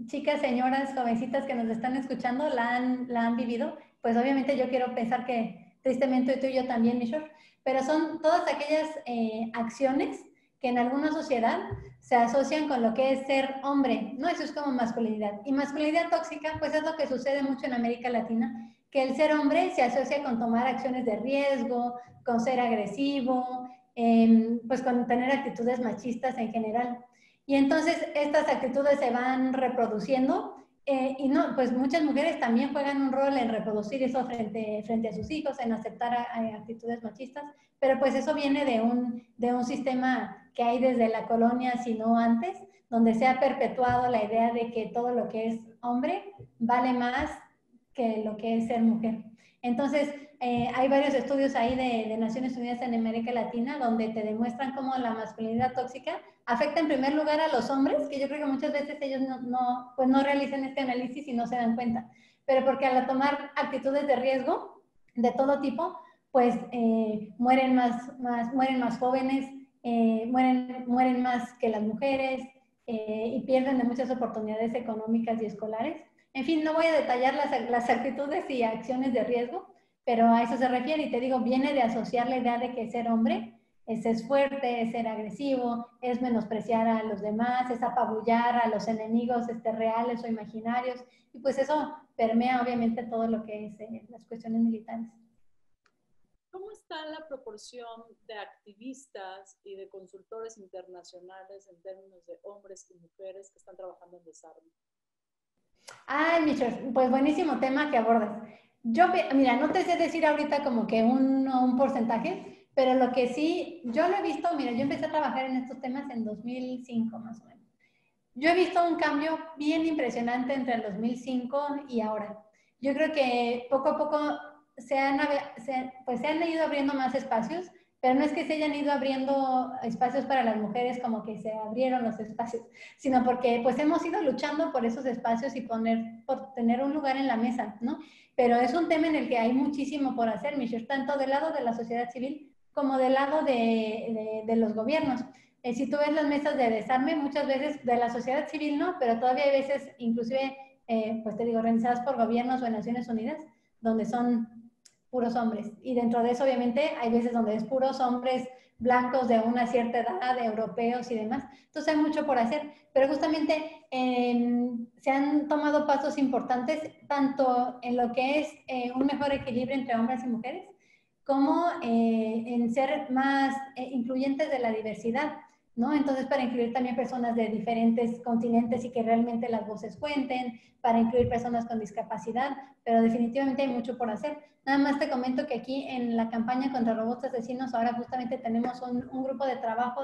chicas, señoras, jovencitas que nos están escuchando la han vivido. Pues obviamente yo quiero pensar que tristemente tú y yo también, Michelle, pero son todas aquellas acciones que en alguna sociedad se asocian con lo que es ser hombre, ¿no? Eso es como masculinidad. Y masculinidad tóxica, pues es lo que sucede mucho en América Latina, que el ser hombre se asocia con tomar acciones de riesgo, con ser agresivo, pues con tener actitudes machistas en general. Y entonces estas actitudes se van reproduciendo y no, pues muchas mujeres también juegan un rol en reproducir eso frente a sus hijos, en aceptar actitudes machistas, pero pues eso viene de un sistema que hay desde la colonia, si no antes, donde se ha perpetuado la idea de que todo lo que es hombre vale más que lo que es ser mujer. Entonces, hay varios estudios ahí de Naciones Unidas en América Latina donde te demuestran cómo la masculinidad tóxica afecta en primer lugar a los hombres, que yo creo que muchas veces ellos pues no realizan este análisis y no se dan cuenta, pero porque al tomar actitudes de riesgo de todo tipo, pues mueren más jóvenes, mueren más que las mujeres y pierden de muchas oportunidades económicas y escolares. En fin, no voy a detallar las actitudes y acciones de riesgo, pero a eso se refiere y te digo, viene de asociar la idea de que ser hombre es ser fuerte, es ser agresivo, es menospreciar a los demás, es apabullar a los enemigos reales o imaginarios, y pues eso permea obviamente todo lo que es las cuestiones militares. ¿Cómo está la proporción de activistas y de consultores internacionales en términos de hombres y mujeres que están trabajando en desarme? Ay, Michelle, pues buenísimo tema que abordas. Yo, mira, no te sé decir ahorita como que un porcentaje, pero lo que sí, yo lo he visto, mira, yo empecé a trabajar en estos temas en 2005 más o menos. Yo he visto un cambio bien impresionante entre el 2005 y ahora. Yo creo que poco a poco se han ido abriendo más espacios, pero no es que se hayan ido abriendo espacios para las mujeres como que se abrieron los espacios, sino porque pues hemos ido luchando por esos espacios y por tener un lugar en la mesa, ¿no? Pero es un tema en el que hay muchísimo por hacer, Michelle, tanto del lado de la sociedad civil como del lado de los gobiernos. Si tú ves las mesas de desarme, muchas veces de la sociedad civil no, pero todavía hay veces, inclusive, pues te digo, organizadas por gobiernos o en Naciones Unidas, donde son puros hombres. Y dentro de eso, obviamente, hay veces donde es puros hombres blancos de una cierta edad, europeos y demás. Entonces hay mucho por hacer, pero justamente se han tomado pasos importantes tanto en lo que es un mejor equilibrio entre hombres y mujeres, como en ser más incluyentes de la diversidad, ¿no? Entonces, para incluir también personas de diferentes continentes y que realmente las voces cuenten, para incluir personas con discapacidad, pero definitivamente hay mucho por hacer. Nada más te comento que aquí en la campaña contra robots asesinos ahora justamente tenemos un grupo de trabajo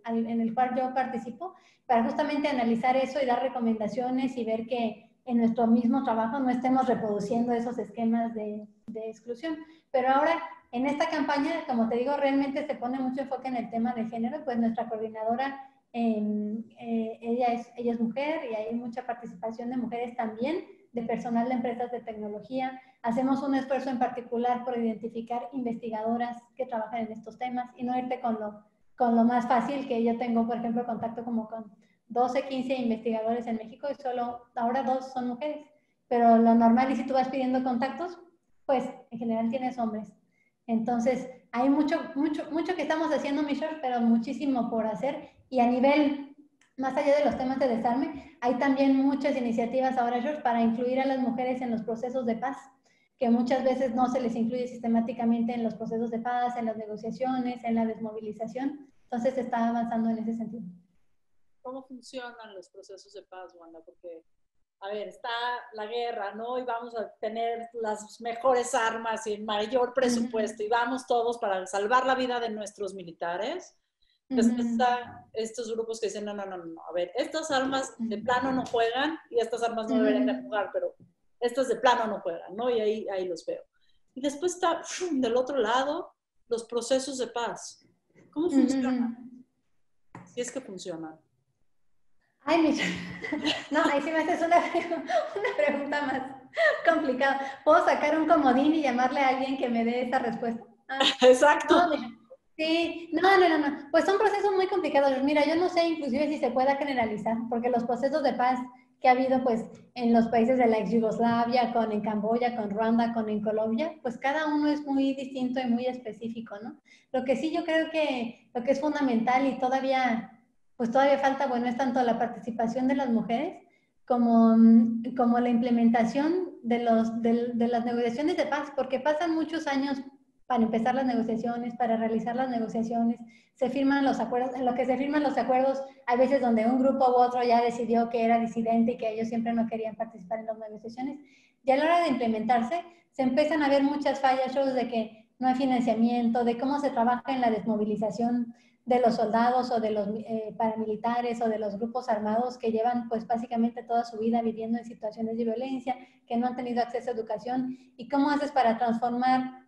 en el cual yo participo para justamente analizar eso y dar recomendaciones y ver que en nuestro mismo trabajo no estemos reproduciendo esos esquemas de exclusión. Pero ahora, en esta campaña, como te digo, realmente se pone mucho enfoque en el tema de género, pues nuestra coordinadora, ella es mujer y hay mucha participación de mujeres también, de personal de empresas de tecnología. Hacemos un esfuerzo en particular por identificar investigadoras que trabajan en estos temas y no irte con lo más fácil, que yo tengo, por ejemplo, contacto como con 12, 15 investigadores en México y solo ahora 2 son mujeres. Pero lo normal, y si tú vas pidiendo contactos, pues en general tienes hombres. Entonces, hay mucho que estamos haciendo, Michelle, pero muchísimo por hacer. Y a nivel, más allá de los temas de desarme, hay también muchas iniciativas ahora, George, para incluir a las mujeres en los procesos de paz, que muchas veces no se les incluye sistemáticamente en los procesos de paz, en las negociaciones, en la desmovilización. Entonces, se está avanzando en ese sentido. ¿Cómo funcionan los procesos de paz, Wanda? Porque, a ver, está la guerra, ¿no? Y vamos a tener las mejores armas y el mayor presupuesto, y vamos todos para salvar la vida de nuestros militares. Después están estos grupos que dicen, no, a ver, estas armas de plano no juegan y estas armas no deberían de jugar, pero estas de plano no juegan, ¿no? Y ahí los veo. Y después está del otro lado los procesos de paz. ¿Cómo funcionan? Si es que funcionan. Ay, Michelle. No, ahí sí me haces una pregunta más complicada. ¿Puedo sacar un comodín y llamarle a alguien que me dé esa respuesta? Exacto. No, Sí, no. Pues son procesos muy complicados. Mira, yo no sé inclusive si se pueda generalizar, porque los procesos de paz que ha habido pues en los países de la ex Yugoslavia, con en Camboya, con Ruanda, con en Colombia, pues cada uno es muy distinto y muy específico, ¿no? Lo que sí yo creo que lo que es fundamental y todavía falta, bueno, es tanto la participación de las mujeres como, como la implementación de las negociaciones de paz, porque pasan muchos años para empezar las negociaciones, para realizar las negociaciones, se firman los acuerdos, en lo que se firman los acuerdos, hay veces donde un grupo u otro ya decidió que era disidente y que ellos siempre no querían participar en las negociaciones, y a la hora de implementarse, se empiezan a ver muchas fallas, de que no hay financiamiento, de cómo se trabaja en la desmovilización de los soldados o de los paramilitares o de los grupos armados que llevan pues básicamente toda su vida viviendo en situaciones de violencia, que no han tenido acceso a educación, y cómo haces para transformar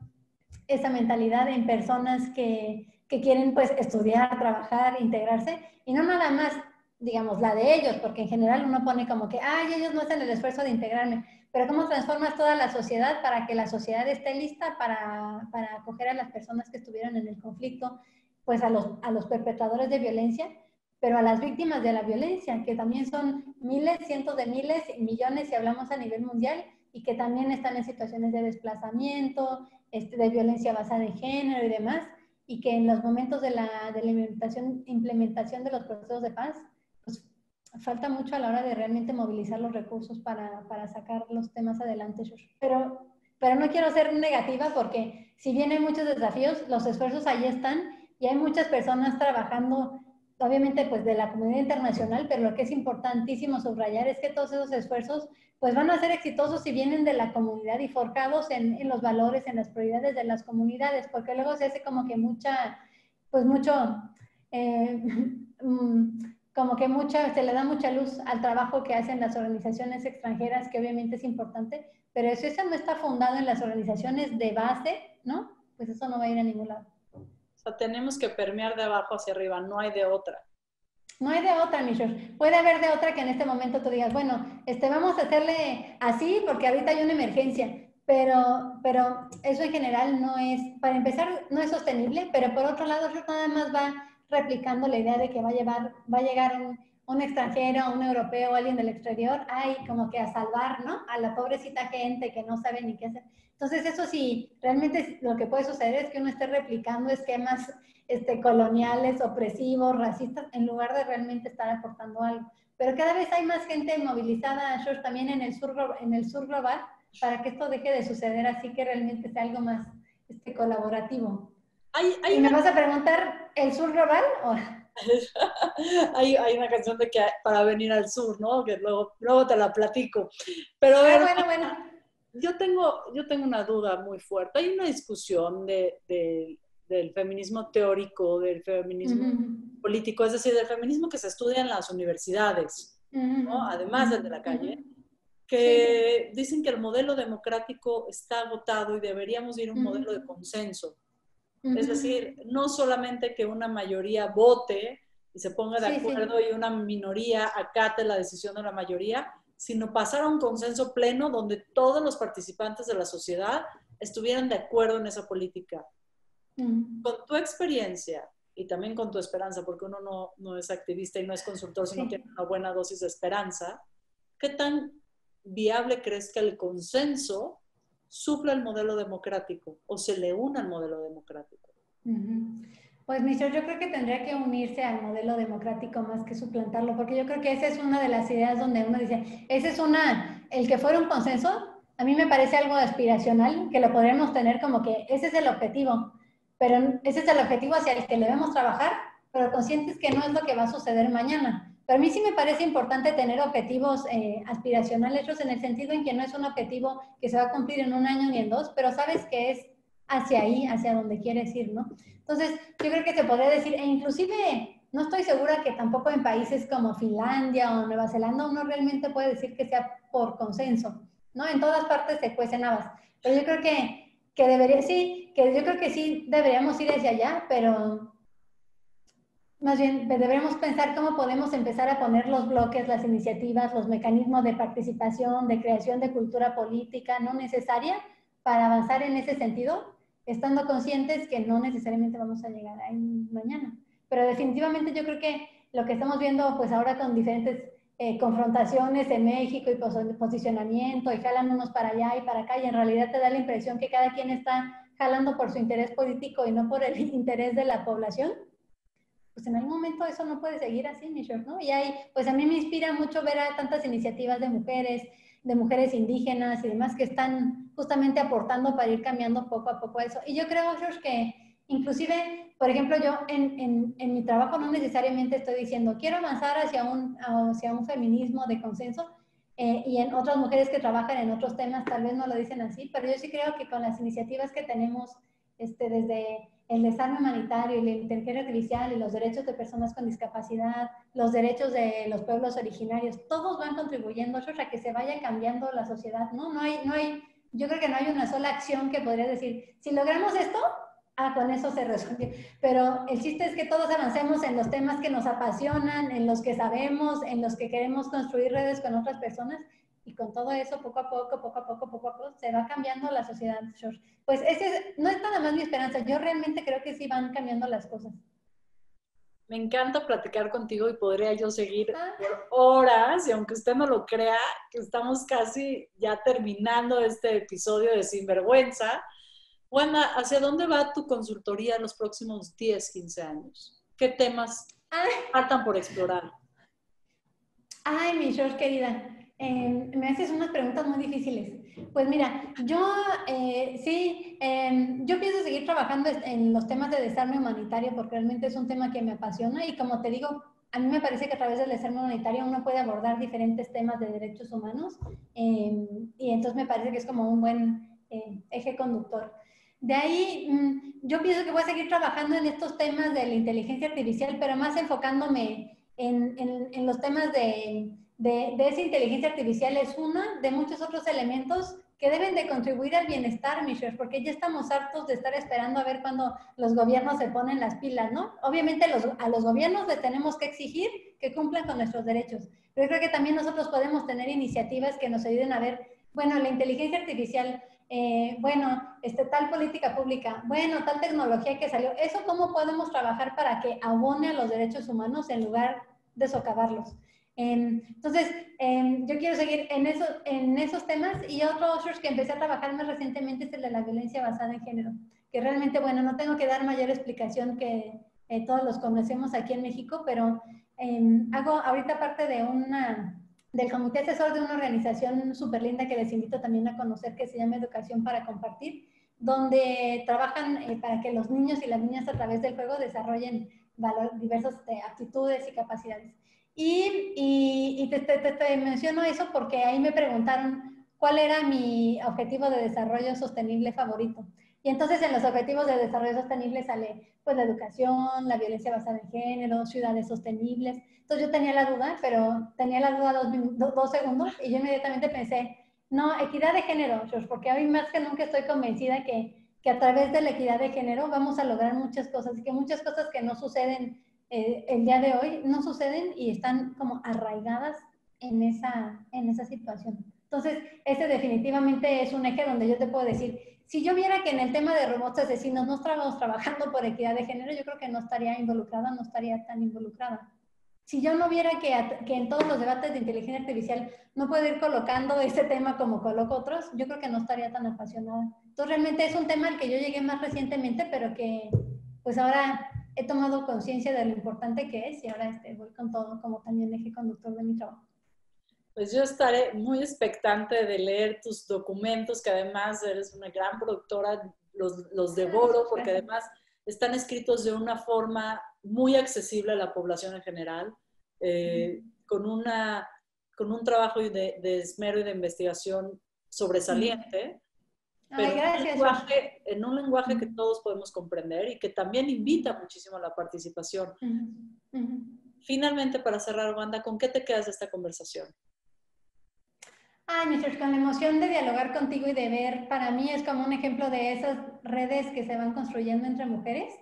esa mentalidad en personas que quieren pues estudiar, trabajar, integrarse, y no nada más, digamos, la de ellos, porque en general uno pone como que, ay, ellos no hacen el esfuerzo de integrarme, pero cómo transformas toda la sociedad para que la sociedad esté lista para acoger a las personas que estuvieron en el conflicto, pues a los perpetradores de violencia, pero a las víctimas de la violencia, que también son miles, cientos de miles, millones si hablamos a nivel mundial, y que también están en situaciones de desplazamiento, de violencia basada en género y demás, y que en los momentos de la implementación de los procesos de paz, pues falta mucho a la hora de realmente movilizar los recursos para sacar los temas adelante. Pero no quiero ser negativa porque si bien hay muchos desafíos, los esfuerzos ahí están y hay muchas personas trabajando, obviamente pues de la comunidad internacional, pero lo que es importantísimo subrayar es que todos esos esfuerzos pues van a ser exitosos si vienen de la comunidad y forjados en los valores, en las prioridades de las comunidades, porque luego se hace como que eh, como que se le da mucha luz al trabajo que hacen las organizaciones extranjeras, que obviamente es importante, pero si eso no está fundado en las organizaciones de base, ¿no? Pues eso no va a ir a ningún lado. O sea, tenemos que permear de abajo hacia arriba, no hay de otra. No hay de otra, mi George. Puede haber de otra que en este momento tú digas, bueno, vamos a hacerle así porque ahorita hay una emergencia, pero eso en general no es, para empezar, no es sostenible, pero por otro lado, eso nada más va replicando la idea de que va a llegar un extranjero, un europeo, alguien del exterior, ay, como que a salvar, ¿no? A la pobrecita gente que no sabe ni qué hacer. Entonces, eso sí, realmente lo que puede suceder es que uno esté replicando esquemas coloniales, opresivos, racistas, en lugar de realmente estar aportando algo. Pero cada vez hay más gente movilizada, George, también en el sur global, para que esto deje de suceder así, que realmente sea algo más colaborativo. ¿Y me vas a preguntar el sur global? ¿O? Hay una canción de que para venir al sur, ¿no? Que luego te la platico. Pero a ver, bueno. Yo tengo una duda muy fuerte. Hay una discusión del feminismo teórico, del feminismo político, es decir, del feminismo que se estudia en las universidades, ¿no? Además del de la calle, que dicen que el modelo democrático está agotado y deberíamos ir a un modelo de consenso. Es decir, no solamente que una mayoría vote y se ponga de acuerdo y una minoría acate la decisión de la mayoría, sino pasar a un consenso pleno donde todos los participantes de la sociedad estuvieran de acuerdo en esa política. Con tu experiencia y también con tu esperanza, porque uno no es activista y no es consultor, sino tiene una buena dosis de esperanza, ¿qué tan viable crees que el consenso supla el modelo democrático o se le une al modelo democrático? Pues, Michelle, yo creo que tendría que unirse al modelo democrático más que suplantarlo, porque yo creo que esa es una de las ideas donde uno dice, el que fuera un consenso, a mí me parece algo aspiracional, que lo podríamos tener como que ese es el objetivo, pero ese es el objetivo hacia el que debemos trabajar, pero conscientes que no es lo que va a suceder mañana. Pero a mí sí me parece importante tener objetivos aspiracionales, en el sentido en que no es un objetivo que se va a cumplir en un año ni en dos, pero sabes que es hacia ahí, hacia donde quieres ir, ¿no? Entonces, yo creo que se podría decir, e inclusive no estoy segura que tampoco en países como Finlandia o Nueva Zelanda uno realmente puede decir que sea por consenso, ¿no? En todas partes se cuecen habas, pero yo creo que yo creo que sí deberíamos ir hacia allá, pero más bien deberíamos pensar cómo podemos empezar a poner los bloques, las iniciativas, los mecanismos de participación, de creación de cultura política no necesaria para avanzar en ese sentido, estando conscientes que no necesariamente vamos a llegar ahí mañana. Pero definitivamente yo creo que lo que estamos viendo pues ahora con diferentes confrontaciones en México y posicionamiento y jalan unos para allá y para acá y en realidad te da la impresión que cada quien está jalando por su interés político y no por el interés de la población, pues en algún momento eso no puede seguir así, Michelle, ¿no? Y hay, pues a mí me inspira mucho ver a tantas iniciativas de mujeres indígenas y demás que están justamente aportando para ir cambiando poco a poco eso. Y yo creo, George, que inclusive, por ejemplo, yo en mi trabajo no necesariamente estoy diciendo quiero avanzar hacia un feminismo de consenso, y en otras mujeres que trabajan en otros temas tal vez no lo dicen así, pero yo sí creo que con las iniciativas que tenemos desde el desarme humanitario y la inteligencia artificial y los derechos de personas con discapacidad, los derechos de los pueblos originarios, todos van contribuyendo a que se vaya cambiando la sociedad, ¿no? Yo creo que no hay una sola acción que podría decir, si logramos esto, con eso se resuelve. Pero el chiste es que todos avancemos en los temas que nos apasionan, en los que sabemos, en los que queremos construir redes con otras personas, y con todo eso, poco a poco, se va cambiando la sociedad, George. Pues no es nada más mi esperanza, yo realmente creo que sí van cambiando las cosas. Me encanta platicar contigo y podría yo seguir por horas, y aunque usted no lo crea, que estamos casi ya terminando este episodio de Sinvergüenza. Wanda, ¿hacia dónde va tu consultoría en los próximos 10, 15 años? ¿Qué temas faltan por explorar? Ay, mi George querida, me haces unas preguntas muy difíciles. Pues mira, yo yo pienso seguir trabajando en los temas de desarme humanitario porque realmente es un tema que me apasiona y como te digo, a mí me parece que a través del desarme humanitario uno puede abordar diferentes temas de derechos humanos, y entonces me parece que es como un buen eje conductor. De ahí, yo pienso que voy a seguir trabajando en estos temas de la inteligencia artificial, pero más enfocándome en los temas de esa inteligencia artificial. Es uno de muchos otros elementos que deben de contribuir al bienestar, Michelle, porque ya estamos hartos de estar esperando a ver cuándo los gobiernos se ponen las pilas, ¿no? Obviamente a los gobiernos les tenemos que exigir que cumplan con nuestros derechos, pero yo creo que también nosotros podemos tener iniciativas que nos ayuden a ver, bueno, la inteligencia artificial, tal política pública, bueno, tal tecnología que salió, eso cómo podemos trabajar para que abone a los derechos humanos en lugar de socavarlos. Entonces, yo quiero seguir en esos temas, y otro que empecé a trabajar más recientemente es el de la violencia basada en género, que realmente, bueno, no tengo que dar mayor explicación que todos los conocemos aquí en México, pero hago ahorita parte del comité asesor de una organización súper linda que les invito también a conocer, que se llama Educación para Compartir, donde trabajan para que los niños y las niñas a través del juego desarrollen diversas aptitudes y capacidades. Y te menciono eso porque ahí me preguntaron cuál era mi objetivo de desarrollo sostenible favorito. Y entonces en los objetivos de desarrollo sostenible sale pues la educación, la violencia basada en género, ciudades sostenibles. Entonces yo tenía la duda, pero tenía la duda dos segundos, y yo inmediatamente pensé, no, equidad de género, George, porque hoy más que nunca estoy convencida que a través de la equidad de género vamos a lograr muchas cosas, y que muchas cosas que no suceden el día de hoy no suceden y están como arraigadas en esa situación. Entonces, ese definitivamente es un eje donde yo te puedo decir, si yo viera que en el tema de robots asesinos no estamos trabajando por equidad de género, yo creo que no estaría involucrada, no estaría tan involucrada. Si yo no viera que en todos los debates de inteligencia artificial no puedo ir colocando este tema como coloco otros, yo creo que no estaría tan apasionada. Entonces, realmente es un tema al que yo llegué más recientemente, pero que pues ahora he tomado conciencia de lo importante que es, y ahora voy con todo como también eje conductor de mi trabajo. Pues yo estaré muy expectante de leer tus documentos, que además eres una gran productora, los devoro, porque además están escritos de una forma muy accesible a la población en general, con un trabajo de esmero y de investigación sobresaliente, pero en un lenguaje que todos podemos comprender y que también invita muchísimo a la participación. Finalmente, para cerrar, Wanda, ¿con qué te quedas de esta conversación? Ay, Michelle, con la emoción de dialogar contigo y de ver, para mí es como un ejemplo de esas redes que se van construyendo entre mujeres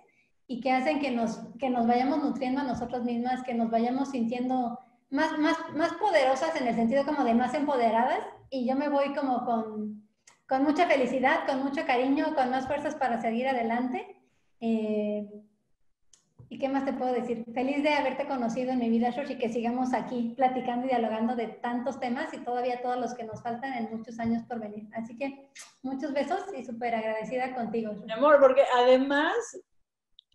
y que hacen que nos vayamos nutriendo a nosotras mismas, que nos vayamos sintiendo más poderosas en el sentido como de más empoderadas, y yo me voy como con mucha felicidad, con mucho cariño, con más fuerzas para seguir adelante. ¿Y qué más te puedo decir? Feliz de haberte conocido en mi vida, Shosh, y que sigamos aquí platicando y dialogando de tantos temas y todavía todos los que nos faltan en muchos años por venir. Así que muchos besos y súper agradecida contigo, Shosh. Mi amor, porque además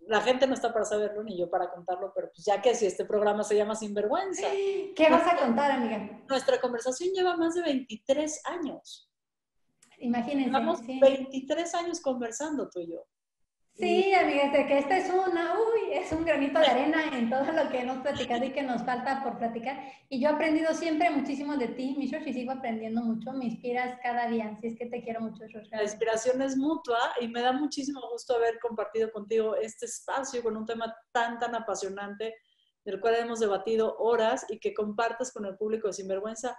la gente no está para saberlo ni yo para contarlo, pero pues ya que si este programa se llama Sinvergüenza. ¿Qué vas a contar, amiga? Nuestra conversación lleva más de 23 años. Imagínense. Llevamos 23 años conversando tú y yo. Sí, amiga, que esta es un granito de arena en todo lo que hemos platicado y que nos falta por platicar. Y yo he aprendido siempre muchísimo de ti, mi Shosh, y sigo aprendiendo mucho. Me inspiras cada día, así es que te quiero mucho, Shosh. La inspiración es mutua y me da muchísimo gusto haber compartido contigo este espacio con un tema tan apasionante, del cual hemos debatido horas, y que compartas con el público de Sinvergüenza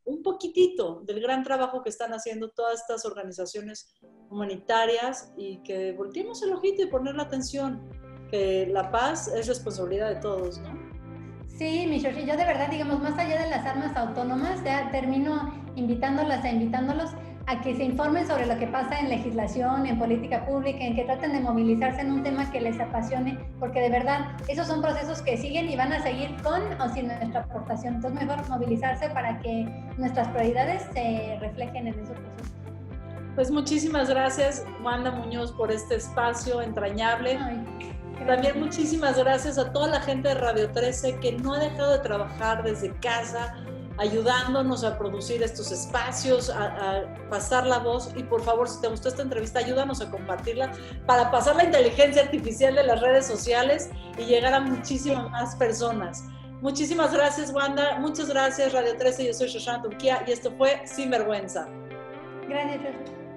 un poquitito del gran trabajo que están haciendo todas estas organizaciones humanitarias, y que volteemos el ojito y poner la atención, que la paz es responsabilidad de todos, ¿no? Sí, mi Shoshi, yo de verdad, digamos, más allá de las armas autónomas, ya termino invitándolos a que se informen sobre lo que pasa en legislación, en política pública, en que traten de movilizarse en un tema que les apasione, porque de verdad, esos son procesos que siguen y van a seguir con o sin nuestra aportación. Entonces, mejor movilizarse para que nuestras prioridades se reflejen en esos procesos. Pues muchísimas gracias, Wanda Muñoz, por este espacio entrañable. También muchísimas gracias a toda la gente de Radio 13 que no ha dejado de trabajar desde casa, ayudándonos a producir estos espacios, a pasar la voz. Y por favor, si te gustó esta entrevista, ayúdanos a compartirla para pasar la inteligencia artificial de las redes sociales y llegar a muchísimas más personas. Muchísimas gracias, Wanda. Muchas gracias, Radio 13. Yo soy Shoshana Turquía y esto fue Sinvergüenza. Gracias, Shosh.